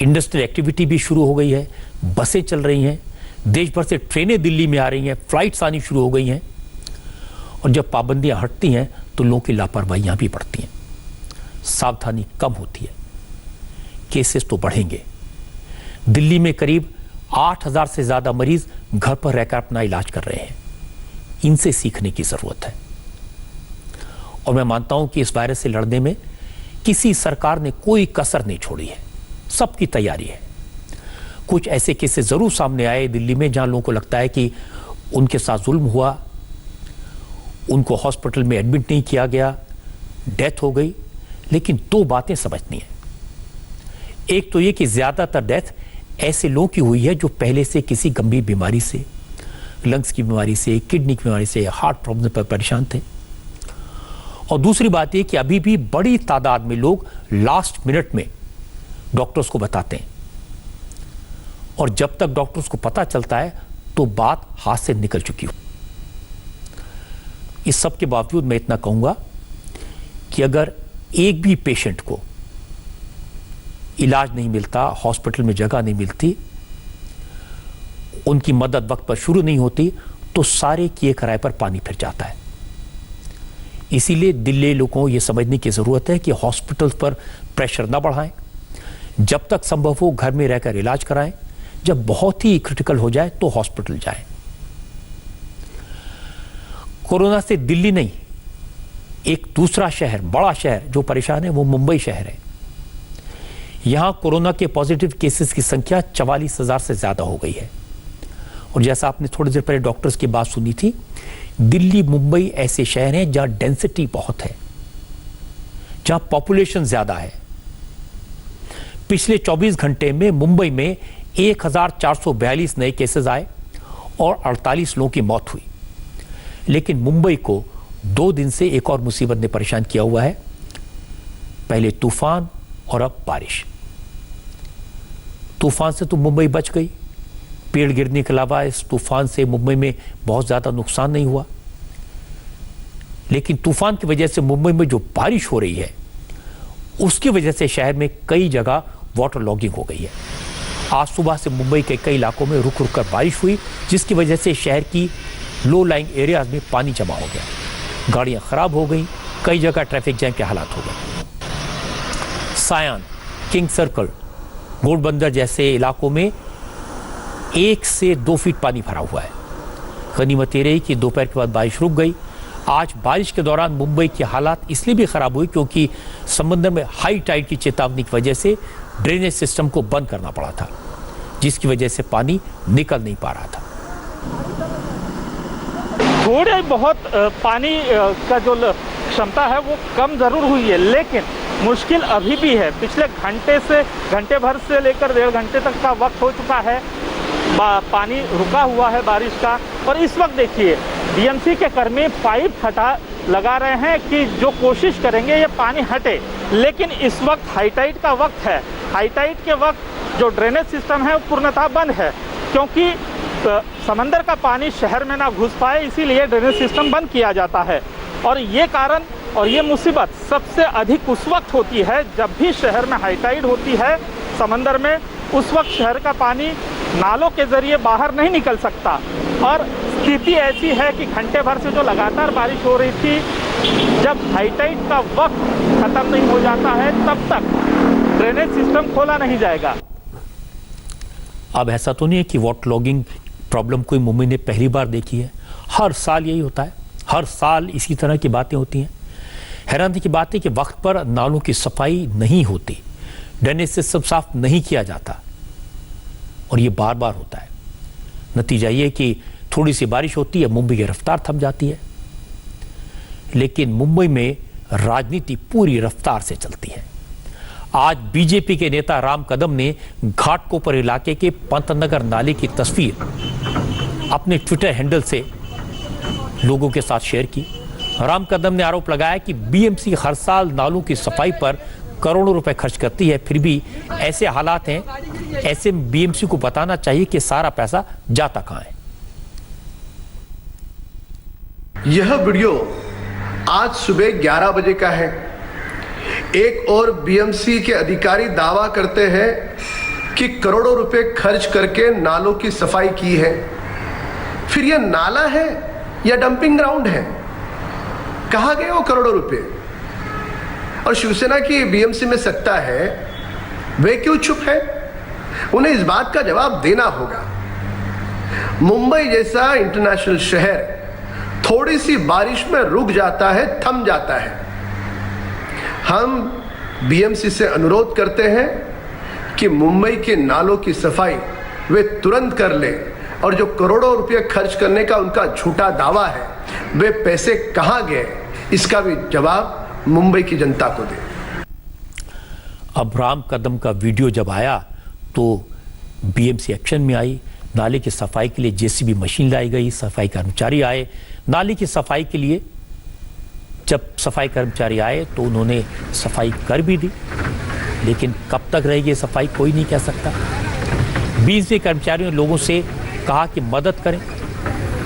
इंडस्ट्रियल एक्टिविटी भी शुरू हो गई है, बसें चल रही हैं, देश भर से ट्रेनें दिल्ली में आ रही हैं, फ्लाइट्स आनी शुरू हो गई हैं। और जब पाबंदियां हटती हैं तो लोगों की लापरवाहियां भी बढ़ती हैं, सावधानी कम होती है, केसेस तो बढ़ेंगे। दिल्ली में करीब 8,000 से ज्यादा मरीज घर पर रहकर अपना इलाज कर रहे हैं। इनसे सीखने की जरूरत है। और मैं मानता हूं कि इस वायरस से लड़ने में किसी सरकार ने कोई कसर नहीं छोड़ी है, सबकी तैयारी है। कुछ ऐसे केसेस जरूर सामने आए दिल्ली में जहां लोगों को लगता है कि उनके साथ जुल्म हुआ, उनको हॉस्पिटल में एडमिट नहीं किया गया, डेथ हो गई, लेकिन दो बातें समझनी है। एक तो ये कि ज्यादातर डेथ ऐसे लोगों की हुई है जो पहले से किसी गंभीर बीमारी से, लंग्स की बीमारी से, किडनी की बीमारी से, हार्ट प्रॉब्लम पर परेशान थे। और दूसरी बात यह कि अभी भी बड़ी तादाद में लोग लास्ट मिनट में डॉक्टर्स को बताते हैं, और जब तक डॉक्टर्स को पता चलता है तो बात हाथ से निकल चुकी हो। इस सब के बावजूद मैं इतना कहूंगा कि अगर एक भी पेशेंट को इलाज नहीं मिलता, हॉस्पिटल में जगह नहीं मिलती, उनकी मदद वक्त पर शुरू नहीं होती, तो सारे किए कराए पर पानी फिर जाता है। इसीलिए दिल्ली लोगों को यह समझने की जरूरत है कि हॉस्पिटल पर प्रेशर न बढ़ाएं, जब तक संभव हो घर में रहकर इलाज कराएं, जब बहुत ही क्रिटिकल हो जाए तो हॉस्पिटल जाएं। कोरोना से दिल्ली नहीं, एक दूसरा शहर, बड़ा शहर जो परेशान है वो मुंबई शहर है। यहां कोरोना के पॉजिटिव केसेस की संख्या 44,000 से ज्यादा हो गई है। और जैसा आपने थोड़ी देर पहले डॉक्टर्स की बात सुनी थी, दिल्ली, मुंबई ऐसे शहर हैं जहां डेंसिटी बहुत है, जहां पॉपुलेशन ज्यादा है। पिछले 24 घंटे में मुंबई में 1442 नए केसेस आए और 48 लोगों की मौत हुई। लेकिन मुंबई को 2 दिन से एक और मुसीबत ने परेशान किया हुआ है, पहले तूफान और अब बारिश। तूफान से तो मुंबई बच गई, पेड़ गिरने के अलावा इस तूफान से मुंबई में बहुत ज्यादा नुकसान नहीं हुआ। लेकिन तूफान की वजह से मुंबई में जो बारिश हो रही है, उसकी वजह से शहर में कई जगह वाटर लॉगिंग हो गई है। आज सुबह से मुंबई के कई इलाकों में रुक रुक कर बारिश हुई, जिसकी वजह से शहर की लो लाइंग एरियाज में पानी जमा हो गया, गाड़ियां खराब हो गई, कई जगह ट्रैफिक जैम के हालात हो गए। सायान, किंग सर्कल, घोड़बंदर जैसे इलाकों में 1 से 2 फीट पानी भरा हुआ है। गनीमत ये रही कि दोपहर के बाद बारिश रुक गई। आज बारिश के दौरान मुंबई के हालात इसलिए भी खराब हुई क्योंकि समंदर में हाई टाइड की चेतावनी की वजह से ड्रेनेज सिस्टम को बंद करना पड़ा था, जिसकी वजह से पानी निकल नहीं पा रहा था। थोड़े बहुत पानी का जो क्षमता है वो कम जरूर हुई है, लेकिन मुश्किल अभी भी है। पिछले घंटे भर से लेकर 1.5 घंटे तक का वक्त हो चुका है, पानी रुका हुआ है बारिश का। और इस वक्त देखिए बीएमसी के कर्मी पाइप लगा रहे हैं कि जो कोशिश करेंगे ये पानी हटे, लेकिन इस वक्त हाई टाइड का वक्त है। हाई टाइड के वक्त जो ड्रेनेज सिस्टम है वो पूर्णतः बंद है, क्योंकि समंदर का पानी शहर में ना घुस पाए, इसीलिए ड्रेनेज सिस्टम बंद किया जाता है। और ये कारण और ये मुसीबत सबसे अधिक उस वक्त होती है जब भी शहर में हाई टाइड होती है समंदर में। उस वक्त शहर का पानी नालों के जरिए बाहर नहीं निकल सकता। और स्थिति ऐसी है कि घंटे भर से जो लगातार बारिश हो रही थी, जब हाई टाइड का वक्त खत्म नहीं हो जाता है तब तक ड्रेनेज सिस्टम खोला नहीं जाएगा। अब ऐसा तो नहीं है कि वाटर लॉगिंग प्रॉब्लम कोई मुंबई ने पहली बार देखी है, हर साल यही होता है, हर साल इसी तरह की बातें होती हैं। हैरानी की बात है कि वक्त पर नालों की सफाई नहीं होती, ड्रेनेज सिस्टम साफ नहीं किया जाता, और ये बार बार होता है। नतीजा ये कि थोड़ी सी बारिश होती है, मुंबई की रफ्तार थम जाती है। लेकिन मुंबई में राजनीति पूरी रफ्तार से चलती है। आज बीजेपी के नेता राम कदम ने घाटकोपर इलाके के पंतनगर नाले की तस्वीर अपने ट्विटर हैंडल से लोगों के साथ शेयर की। राम कदम ने आरोप लगाया कि बीएमसी हर साल नालों की सफाई पर करोड़ों रुपए खर्च करती है, फिर भी ऐसे हालात हैं, ऐसे बीएमसी को बताना चाहिए कि सारा पैसा जाता कहां है। यह वीडियो आज सुबह 11 बजे का है। एक और बीएमसी के अधिकारी दावा करते हैं कि करोड़ों रुपए खर्च करके नालों की सफाई की है। फिर यह नाला है या डंपिंग ग्राउंड है? कहां गए वो करोड़ों रुपए? और शिवसेना की बीएमसी में सत्ता है, वे क्यों चुप है? उन्हें इस बात का जवाब देना होगा। मुंबई जैसा इंटरनेशनल शहर थोड़ी सी बारिश में रुक जाता है, थम जाता है। हम बीएमसी से अनुरोध करते हैं कि मुंबई के नालों की सफाई वे तुरंत कर ले, और जो करोड़ों रुपए खर्च करने का उनका झूठा दावा है, वे पैसे कहां गए, इसका भी जवाब मुंबई की जनता को दें। अब्राहम कदम का वीडियो जब आया तो बीएमसी एक्शन में आई। नाले की सफाई के लिए जेसीबी मशीन लाई गई, सफाई कर्मचारी आए। नाले की सफाई के लिए जब सफाई कर्मचारी आए तो उन्होंने सफाई कर भी दी, लेकिन कब तक रहेगी सफाई कोई नहीं कह सकता। बीएमसी कर्मचारियों ने लोगों से कहा कि मदद करें,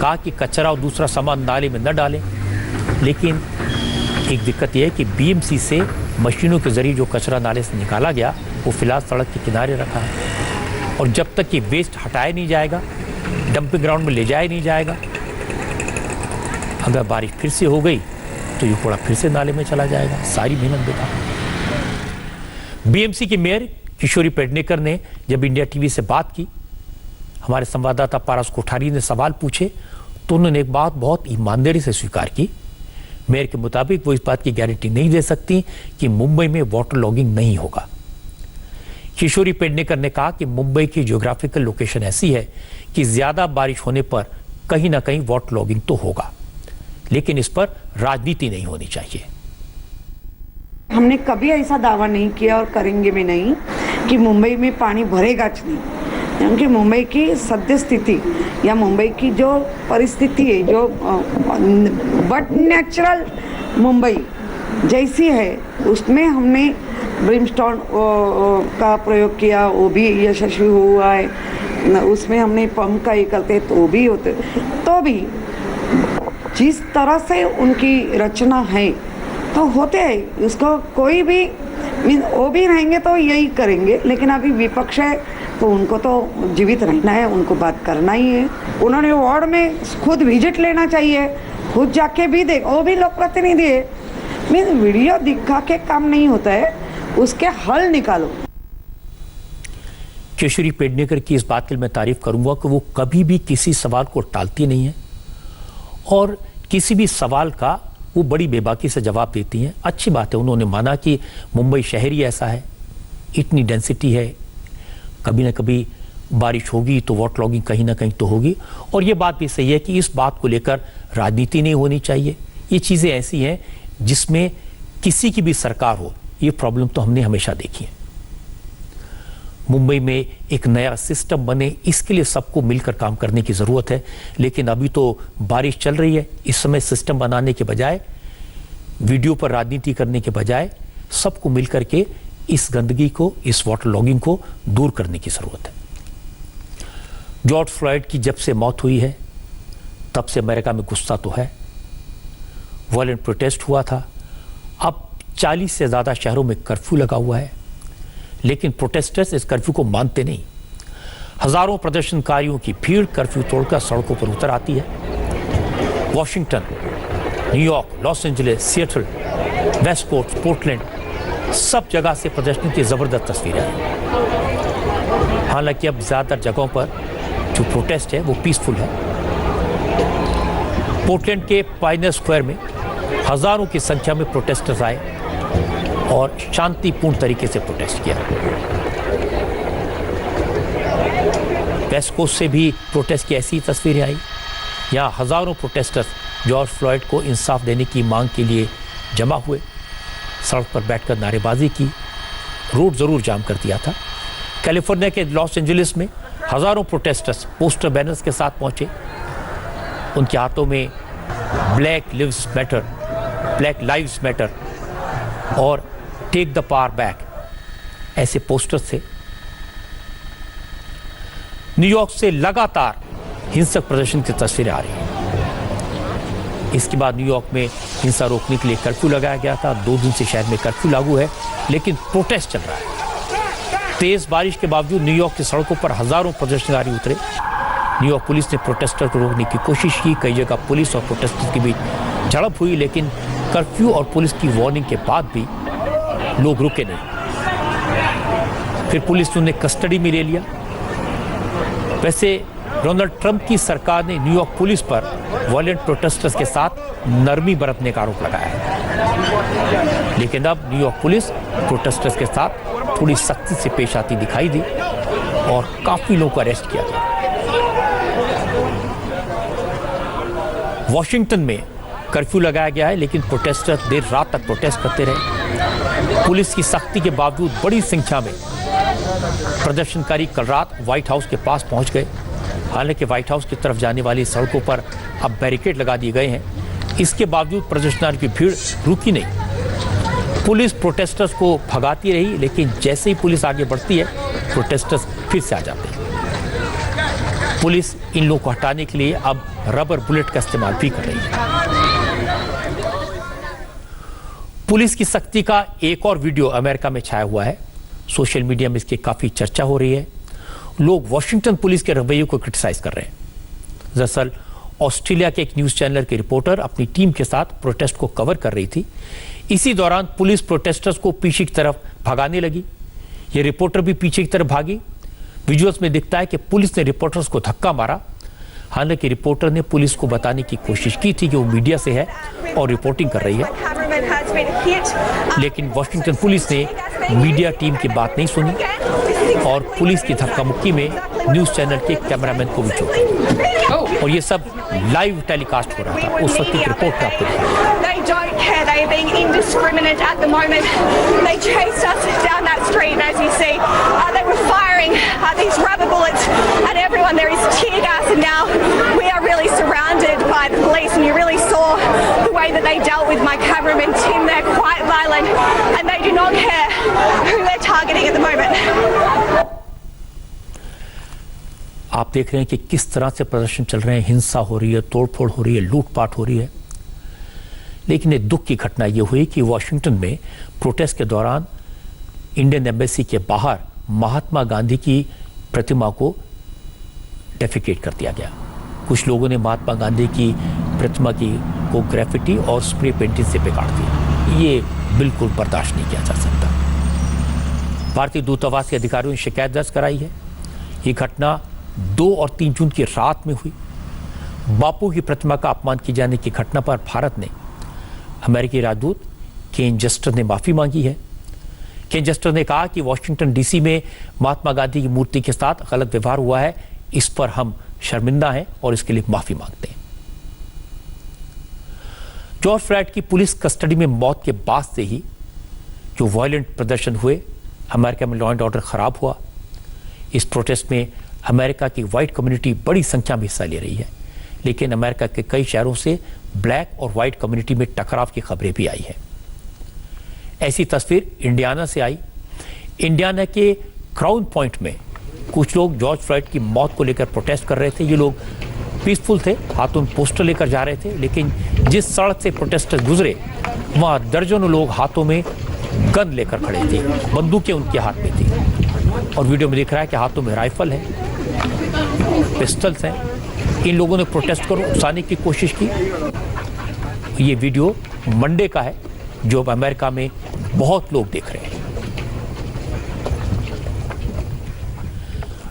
कहा कि कचरा और दूसरा सामान नाले में न डालें, लेकिन एक दिक्कत यह है कि बीएमसी से मशीनों के जरिए जो कचरा नाले से निकाला गया वो फिलहाल सड़क के किनारे रखा है, और जब तक ये वेस्ट हटाया नहीं जाएगा, डंपिंग ग्राउंड में ले जाया नहीं जाएगा, अगर बारिश फिर से हो गई तो ये कूड़ा फिर से नाले में चला जाएगा, सारी मेहनत बेकार। बीएमसी की मेयर किशोरी पेडनेकर ने जब इंडिया टीवी से बात की, हमारे संवाददाता पारस कोठारी ने सवाल पूछे तो उन्होंने एक बात बहुत ईमानदारी से स्वीकार की। मेयर के मुताबिक वो इस बात की गारंटी नहीं दे सकती कि मुंबई में वाटर लॉगिंग नहीं होगा। किशोरी पेडनेकर ने कहा कि मुंबई की ज्योग्राफिकल लोकेशन ऐसी है कि ज्यादा बारिश होने पर कहीं ना कहीं वाटर लॉगिंग तो होगा, लेकिन इस पर राजनीति नहीं होनी चाहिए। हमने कभी ऐसा दावा नहीं किया और करेंगे भी नहीं कि मुंबई में पानी भरेगा नहीं, क्योंकि मुंबई की सद्य स्थिति या मुंबई की जो परिस्थिति है, जो बट नेचुरल मुंबई जैसी है, उसमें हमने ब्रिमस्टोन का प्रयोग किया, वो भी यशस्वी हुआ है। उसमें हमने पंप का ये करते तो वो भी होते, तो भी जिस तरह से उनकी रचना है तो होते हैं, उसको कोई भी वो भी रहेंगे तो यही करेंगे, लेकिन अभी विपक्ष है तो उनको तो जीवित रहना है, उनको बात करना ही है। उन्होंने वार्ड में खुद विजिट लेना चाहिए, खुद जाके भी देख, वो भी लोक प्रतिनिधि है। मीन्स वीडियो दिखा के काम नहीं होता है, उसके हल निकालो। किशोरी पेडनेकर की इस बात की मैं तारीफ करूंगा कि वो कभी भी किसी सवाल को टालती नहीं है और किसी भी सवाल का वो बड़ी बेबाकी से जवाब देती हैं। अच्छी बात है, उन्होंने माना कि मुंबई शहर ही ऐसा है, इतनी डेंसिटी है, कभी ना कभी बारिश होगी तो वाटर लॉगिंग कहीं ना कहीं तो होगी, और ये बात भी सही है कि इस बात को लेकर राजनीति नहीं होनी चाहिए। ये चीज़ें ऐसी हैं जिसमें किसी की भी सरकार हो, ये प्रॉब्लम तो हमने हमेशा देखी है। मुंबई में एक नया सिस्टम बने, इसके लिए सबको मिलकर काम करने की ज़रूरत है, लेकिन अभी तो बारिश चल रही है। इस समय सिस्टम बनाने के बजाय, वीडियो पर राजनीति करने के बजाय सबको मिलकर के इस गंदगी को, इस वाटर लॉगिंग को दूर करने की ज़रूरत है। जॉर्ज फ्लॉयड की जब से मौत हुई है तब से अमेरिका में गुस्सा तो है, वायलेंट प्रोटेस्ट हुआ था। अब 40 से ज़्यादा शहरों में कर्फ्यू लगा हुआ है, लेकिन प्रोटेस्टर्स इस कर्फ्यू को मानते नहीं। हजारों प्रदर्शनकारियों की भीड़ कर्फ्यू तोड़कर सड़कों पर उतर आती है। Washington, New York, Los Angeles, Seattle, West Coast, Portland, सब जगह से प्रदर्शन की जबरदस्त तस्वीरें हैं। हालांकि अब ज्यादातर जगहों पर जो प्रोटेस्ट है वो पीसफुल है। पोर्टलैंड के पायनियर स्क्वायर में हजारों की संख्या में प्रोटेस्टर्स आए और शांतिपूर्ण तरीके से प्रोटेस्ट किया। वेस्ट कोस्ट से भी प्रोटेस्ट की ऐसी तस्वीरें आई। यहाँ हजारों प्रोटेस्टर्स जॉर्ज फ्लॉयड को इंसाफ देने की मांग के लिए जमा हुए, सड़क पर बैठकर नारेबाजी की, रोड जरूर जाम कर दिया था। कैलिफोर्निया के लॉस एंजलिस में हजारों प्रोटेस्टर्स पोस्टर बैनर्स के साथ पहुंचे। उनके हाथों में black lives matter, black lives matter और टेक द पावर बैक ऐसे पोस्टर्स थे। न्यूयॉर्क से लगातार हिंसक प्रदर्शन की तस्वीरें आ रही हैं। इसके बाद न्यूयॉर्क में हिंसा रोकने के लिए कर्फ्यू लगाया गया था। 2 दिन से शहर में कर्फ्यू लागू है, लेकिन प्रोटेस्ट चल रहा है। तेज बारिश के बावजूद न्यूयॉर्क की सड़कों पर हजारों प्रदर्शनकारी उतरे। न्यूयॉर्क पुलिस ने प्रोटेस्टर को रोकने की कोशिश की। कई जगह पुलिस और प्रोटेस्टर के बीच झड़प हुई, लेकिन कर्फ्यू और पुलिस की वार्निंग के बाद भी लोग रुके नहीं। फिर पुलिस ने उन्हें कस्टडी में ले लिया। वैसे डोनाल्ड ट्रंप की सरकार ने न्यूयॉर्क पुलिस पर वायलेंट प्रोटेस्टर्स के साथ नरमी बरतने का आरोप लगाया है, लेकिन अब न्यूयॉर्क पुलिस प्रोटेस्टर्स के साथ थोड़ी सख्ती से पेश आती दिखाई दी और काफी लोगों को अरेस्ट किया गया। वॉशिंगटन में कर्फ्यू लगाया गया है, लेकिन प्रोटेस्टर देर रात तक प्रोटेस्ट करते रहे। पुलिस की सख्ती के बावजूद बड़ी संख्या में प्रदर्शनकारी कल रात व्हाइट हाउस के पास पहुंच गए। हालांकि व्हाइट हाउस की तरफ जाने वाली सड़कों पर अब बैरिकेड लगा दिए गए हैं। इसके बावजूद प्रदर्शनकारियों की भीड़ रुकी नहीं। पुलिस प्रोटेस्टर्स को भगाती रही, लेकिन जैसे ही पुलिस आगे बढ़ती है, प्रोटेस्टर्स फिर से आ जाते हैं। पुलिस इन लोगों को हटाने के लिए अब रबर बुलेट का इस्तेमाल भी कर रही है। पुलिस की सख्ती का एक और वीडियो अमेरिका में छाया हुआ है। सोशल मीडिया में इसकी काफी चर्चा हो रही है। लोग वॉशिंगटन पुलिस के रवैये को क्रिटिसाइज कर रहे हैं। दरअसल ऑस्ट्रेलिया के एक न्यूज चैनल के रिपोर्टर अपनी टीम के साथ प्रोटेस्ट को कवर कर रही थी। इसी दौरान पुलिस प्रोटेस्टर्स को पीछे की तरफ भगाने लगी। ये रिपोर्टर भी पीछे की तरफ भागी। विजुअल्स में दिखता है कि पुलिस ने रिपोर्टर्स को धक्का मारा। हालांकि रिपोर्टर ने पुलिस को बताने की कोशिश की थी कि वो मीडिया से है और रिपोर्टिंग कर रही है, लेकिन वॉशिंगटन पुलिस ने मीडिया टीम की बात नहीं सुनी और पुलिस की धक्का मुक्की में न्यूज चैनल के कैमरामैन को भी चोट लगी। और ये सब लाइव टेलीकास्ट हो रहा था। उस वक्त की रिपोर्ट में आपको we are really surrounded by the police, and you really saw the way that they dealt with my cameraman Tim. They're quite violent, and they do not care who they're targeting at the moment. आप देख रहे हैं कि किस तरह से प्रदर्शन चल रहे हैं। हिंसा हो रही है, तोड़फोड़ हो रही है, लूटपाट हो रही है। लेकिन एक दुख की घटना यह हुई कि वॉशिंगटन में प्रोटेस्ट के दौरान इंडियन एम्बेसी के बाहर महात्मा गांधी की प्रतिमा को डेफिकेट कर दिया गया। कुछ लोगों ने महात्मा गांधी की प्रतिमा को ग्रेफिटी और स्प्रे पेंटिंग से बिगाड़ दिया। ये बिल्कुल बर्दाश्त नहीं किया जा सकता। भारतीय दूतावास के अधिकारियों ने शिकायत दर्ज कराई है। ये घटना 2 और 3 जून की रात में हुई। बापू की प्रतिमा का अपमान किए जाने की घटना पर भारत ने अमेरिकी राजदूत केन जस्टर ने माफी मांगी है। केन जस्टर ने कहा कि वॉशिंगटन डीसी में महात्मा गांधी की मूर्ति के साथ गलत व्यवहार हुआ है। इस पर हम शर्मिंदा हैं और इसके लिए माफी मांगते हैं। जॉर्ज फ्लॉयड की पुलिस कस्टडी में मौत के बाद से ही जो वायलेंट प्रदर्शन हुए, अमेरिका में लॉ एंड ऑर्डर खराब हुआ। इस प्रोटेस्ट में अमेरिका की व्हाइट कम्युनिटी बड़ी संख्या में हिस्सा ले रही है, लेकिन अमेरिका के कई शहरों से ब्लैक और व्हाइट कम्युनिटी में टकराव की खबरें भी आई है। ऐसी तस्वीर इंडियाना से आई। इंडियाना के क्राउन पॉइंट में कुछ लोग जॉर्ज फ्लॉयड की मौत को लेकर प्रोटेस्ट कर रहे थे। ये लोग पीसफुल थे, हाथों में पोस्टर लेकर जा रहे थे, लेकिन जिस सड़क से प्रोटेस्टर्स गुजरे वहां दर्जनों लोग हाथों में गन लेकर खड़े थे, बंदूकें उनके हाथ में थी। और वीडियो में दिख रहा है कि हाथों में राइफल है, पिस्टल्स हैं। इन लोगों ने प्रोटेस्ट को उकसाने की कोशिश की। ये वीडियो मंडे का है, जो अब अमेरिका में बहुत लोग देख रहे हैं।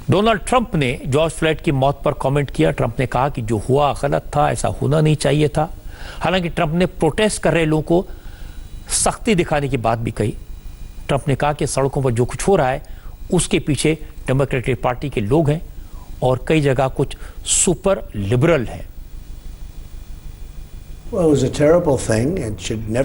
डोनाल्ड ट्रंप ने जॉर्ज फ्लॉयड की मौत पर कमेंट किया। ट्रंप ने कहा कि जो हुआ गलत था, ऐसा होना नहीं चाहिए था। हालांकि ट्रंप ने प्रोटेस्ट कर रहे लोगों को सख्ती दिखाने की बात भी कही। ट्रंप ने कहा कि सड़कों पर जो कुछ हो रहा है उसके पीछे डेमोक्रेटिक पार्टी के लोग हैं और कई जगह कुछ सुपर लिबरल हैं।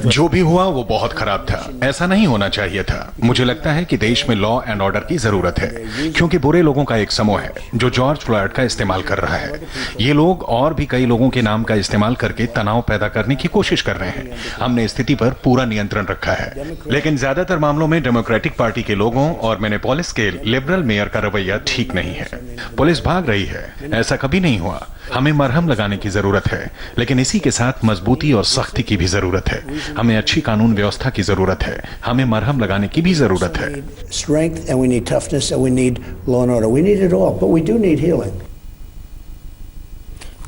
जो भी हुआ वो बहुत खराब था। ऐसा नहीं होना चाहिए था। मुझे लगता है कि देश में लॉ एंड ऑर्डर की जरूरत है, क्योंकि बुरे लोगों का एक समूह है जो जॉर्ज फ्लॉयड का इस्तेमाल कर रहा है। ये लोग और भी कई लोगों के नाम का इस्तेमाल करके तनाव पैदा करने की कोशिश कर रहे हैं। हमने स्थिति पर पूरा नियंत्रण रखा है, लेकिन ज्यादातर मामलों में डेमोक्रेटिक पार्टी के लोगों और मिनेपोलिस के लिबरल मेयर का रवैया ठीक नहीं है। पुलिस भाग रही है, ऐसा कभी नहीं हुआ। हमें मरहम लगाने की जरूरत है, लेकिन इसी के साथ मजबूती और सख्ती की भी जरूरत है। हमें अच्छी कानून व्यवस्था की जरूरत है। हमें मरहम लगाने की भी जरूरत है।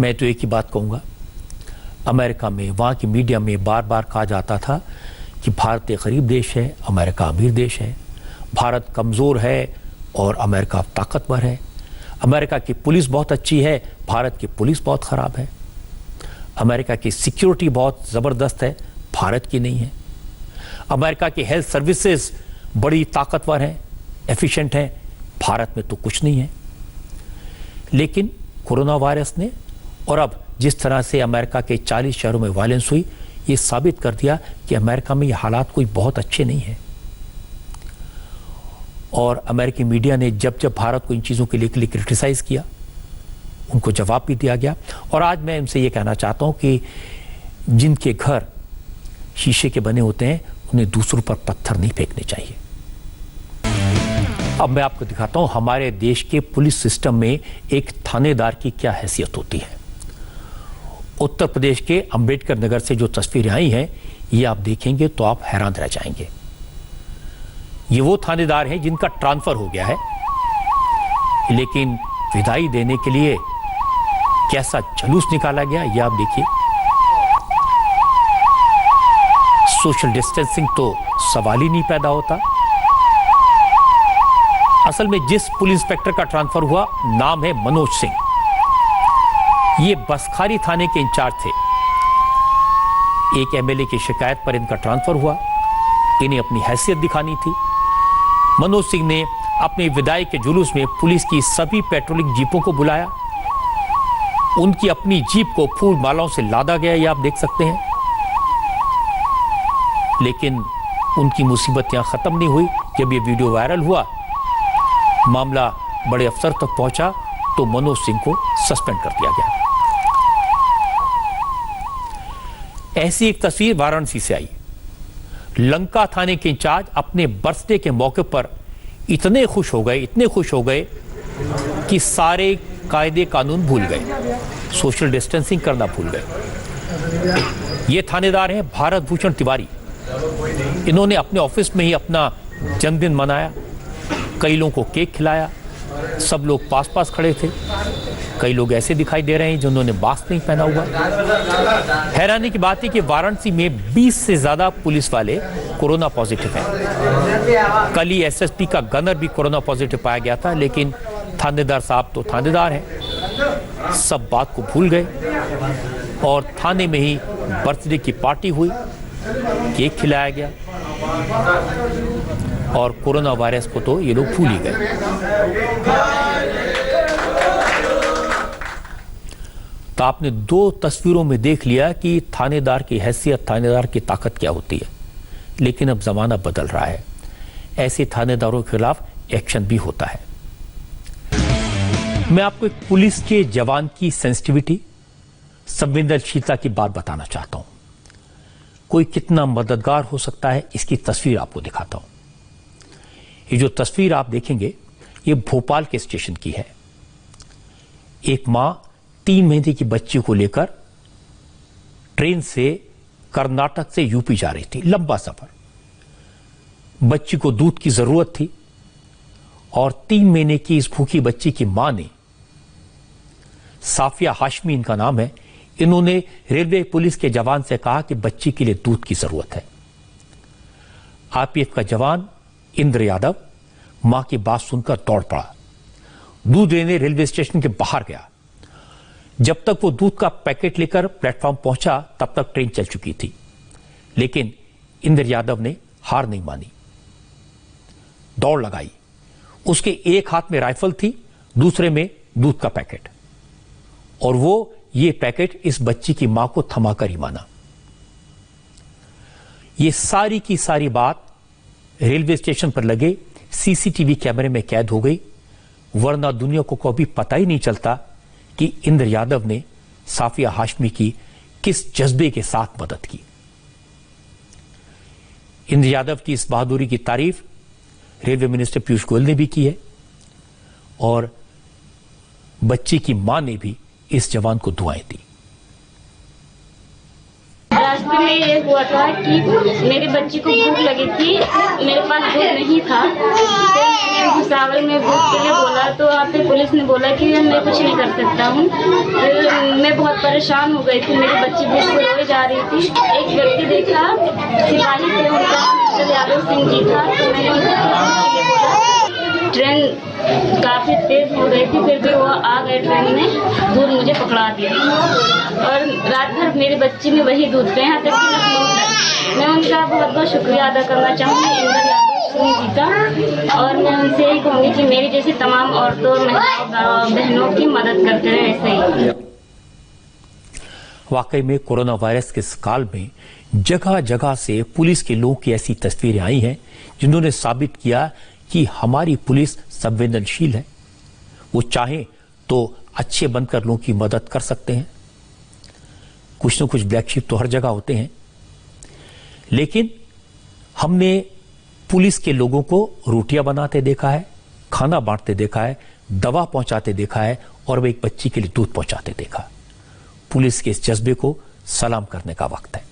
मैं तो एक ही बात कहूंगा, अमेरिका में वहां की मीडिया में बार बार कहा जाता था कि भारत एक गरीब देश है, अमेरिका अमीर देश है, भारत कमजोर है और अमेरिका ताकतवर है, अमेरिका की पुलिस बहुत अच्छी है, भारत की पुलिस बहुत खराब है, अमेरिका की सिक्योरिटी बहुत ज़बरदस्त है, भारत की नहीं है, अमेरिका की हेल्थ सर्विसेज बड़ी ताकतवर हैं, एफिशिएंट हैं, भारत में तो कुछ नहीं है। लेकिन कोरोना वायरस ने और अब जिस तरह से अमेरिका के 40 शहरों में वायलेंस हुई, ये साबित कर दिया कि अमेरिका में ये हालात कोई बहुत अच्छे नहीं हैं। और अमेरिकी मीडिया ने जब जब भारत को इन चीज़ों के लिए क्रिटिसाइज किया, उनको जवाब भी दिया गया। और आज मैं इनसे ये कहना चाहता हूँ कि जिनके घर शीशे के बने होते हैं, उन्हें दूसरों पर पत्थर नहीं फेंकने चाहिए। अब मैं आपको दिखाता हूँ हमारे देश के पुलिस सिस्टम में एक थानेदार की क्या हैसियत होती है। उत्तर प्रदेश के अंबेडकर नगर से जो तस्वीरें आई हैं, ये आप देखेंगे तो आप हैरान रह जाएंगे। ये वो थानेदार हैं जिनका ट्रांसफर हो गया है, लेकिन विदाई देने के लिए कैसा जुलूस निकाला गया, ये आप देखिए। सोशल डिस्टेंसिंग तो सवाल ही नहीं पैदा होता। असल में जिस पुलिस इंस्पेक्टर का ट्रांसफर हुआ, नाम है मनोज सिंह। ये बसखारी थाने के इंचार्ज थे। एक एमएलए की शिकायत पर इनका ट्रांसफर हुआ। इन्हें अपनी हैसियत दिखानी थी। मनोज सिंह ने अपने विदाई के जुलूस में पुलिस की सभी पेट्रोलिंग जीपों को बुलाया। उनकी अपनी जीप को फूल मालाओं से लादा गया, ये आप देख सकते हैं। लेकिन उनकी मुसीबत यहां खत्म नहीं हुई। जब ये वीडियो वायरल हुआ, मामला बड़े अफसर तक पहुंचा तो मनोज सिंह को सस्पेंड कर दिया गया। ऐसी एक तस्वीर वाराणसी से आई। लंका थाने के इंचार्ज अपने बर्थडे के मौके पर इतने खुश हो गए कि सारे कायदे कानून भूल गए, सोशल डिस्टेंसिंग करना भूल गए। ये थानेदार हैं भारत भूषण तिवारी। इन्होंने अपने ऑफिस में ही अपना जन्मदिन मनाया। कई लोगों को केक खिलाया। सब लोग पास पास खड़े थे। कई लोग ऐसे दिखाई दे रहे हैं जिन्होंने मास्क नहीं पहना हुआ। हैरानी की बात है कि वाराणसी में 20 से ज्यादा पुलिस वाले कोरोना पॉजिटिव हैं। कल ही एसएसपी का गनर भी कोरोना पॉजिटिव पाया गया था, लेकिन थानेदार साहब तो थानेदार हैं, सब बात को भूल गए और थाने में ही बर्थडे की पार्टी हुई, केक खिलाया गया और कोरोना वायरस को तो ये लोग भूल ही गए। तो आपने 2 तस्वीरों में देख लिया कि थानेदार की हैसियत, थानेदार की ताकत क्या होती है। लेकिन अब जमाना बदल रहा है, ऐसे थानेदारों के खिलाफ एक्शन भी होता है। मैं आपको एक पुलिस के जवान की सेंसिटिविटी, संवेदनशीलता की बात बताना चाहता हूं। कोई कितना मददगार हो सकता है, इसकी तस्वीर आपको दिखाता हूं। ये जो तस्वीर आप देखेंगे, ये भोपाल के स्टेशन की है। एक मां 3 महीने की बच्ची को लेकर ट्रेन से कर्नाटक से यूपी जा रही थी, लंबा सफर। बच्ची को दूध की जरूरत थी और 3 महीने की इस भूखी बच्ची की मां ने, साफिया हाशमी इनका नाम है, इन्होंने रेलवे पुलिस के जवान से कहा कि बच्ची के लिए दूध की जरूरत है। आरपीएफ का जवान इंद्र यादव मां की बात सुनकर दौड़ पड़ा। दूध लेने रेलवे स्टेशन के बाहर गया। जब तक वो दूध का पैकेट लेकर प्लेटफॉर्म पहुंचा, तब तक ट्रेन चल चुकी थी। लेकिन इंद्र यादव ने हार नहीं मानी, दौड़ लगाई। उसके एक हाथ में राइफल थी, दूसरे में दूध का पैकेट, और वो ये पैकेट इस बच्ची की मां को थमाकर ही माना। ये सारी की सारी बात रेलवे स्टेशन पर लगे सीसीटीवी कैमरे में कैद हो गई, वरना दुनिया को कभी पता ही नहीं चलता कि इंद्र यादव ने साफिया हाशमी की किस जज्बे के साथ मदद की। इंद्र यादव की इस बहादुरी की तारीफ रेलवे मिनिस्टर पीयूष गोयल ने भी की है और बच्ची की मां ने भी इस जवान को दुआएं दी। रास्ते में ये हुआ था कि मेरी बच्ची को भूख लगी थी, मेरे पास दूध नहीं था। फिर मैंने भुसावल में दूध के लिए बोला तो वहाँ पे पुलिस ने बोला कि मैं कुछ नहीं कर सकता हूँ। फिर मैं बहुत परेशान हो गई थी, मेरी बच्ची भूख को रोए जा रही थी। एक व्यक्ति देखा, सिपाही थे, उनका यादव सिंह जी था, तो मैंने उनसे बोला। ट्रेन काफी तेज हो रही थी, फिर भी वो आ गए ट्रेन में, दूध मुझे पकड़ा दिया और रात भर मेरी बच्ची ने वही दूध पे, यहाँ तक कि लखनऊ तक। मैं उनका बहुत बहुत शुक्रिया अदा करना चाहूँगी इंद्र यादव सिंह जी का, और मैं उनसे यही कहूँगी कि मेरी जैसी तमाम औरतों और बहनों की मदद करते रहे ऐसे ही। वाकई में कोरोना वायरस के इस काल में जगह जगह से पुलिस के लोगों की ऐसी तस्वीरें आई हैं जिन्होंने साबित किया कि हमारी पुलिस संवेदनशील है। वो चाहें तो अच्छे बनकर लोगों की मदद कर सकते हैं। कुछ न कुछ ब्लैक शिप तो हर जगह होते हैं, लेकिन हमने पुलिस के लोगों को रोटियां बनाते देखा है, खाना बांटते देखा है, दवा पहुंचाते देखा है और वह एक बच्ची के लिए दूध पहुंचाते देखा। पुलिस के इस जज्बे को सलाम करने का वक्त है।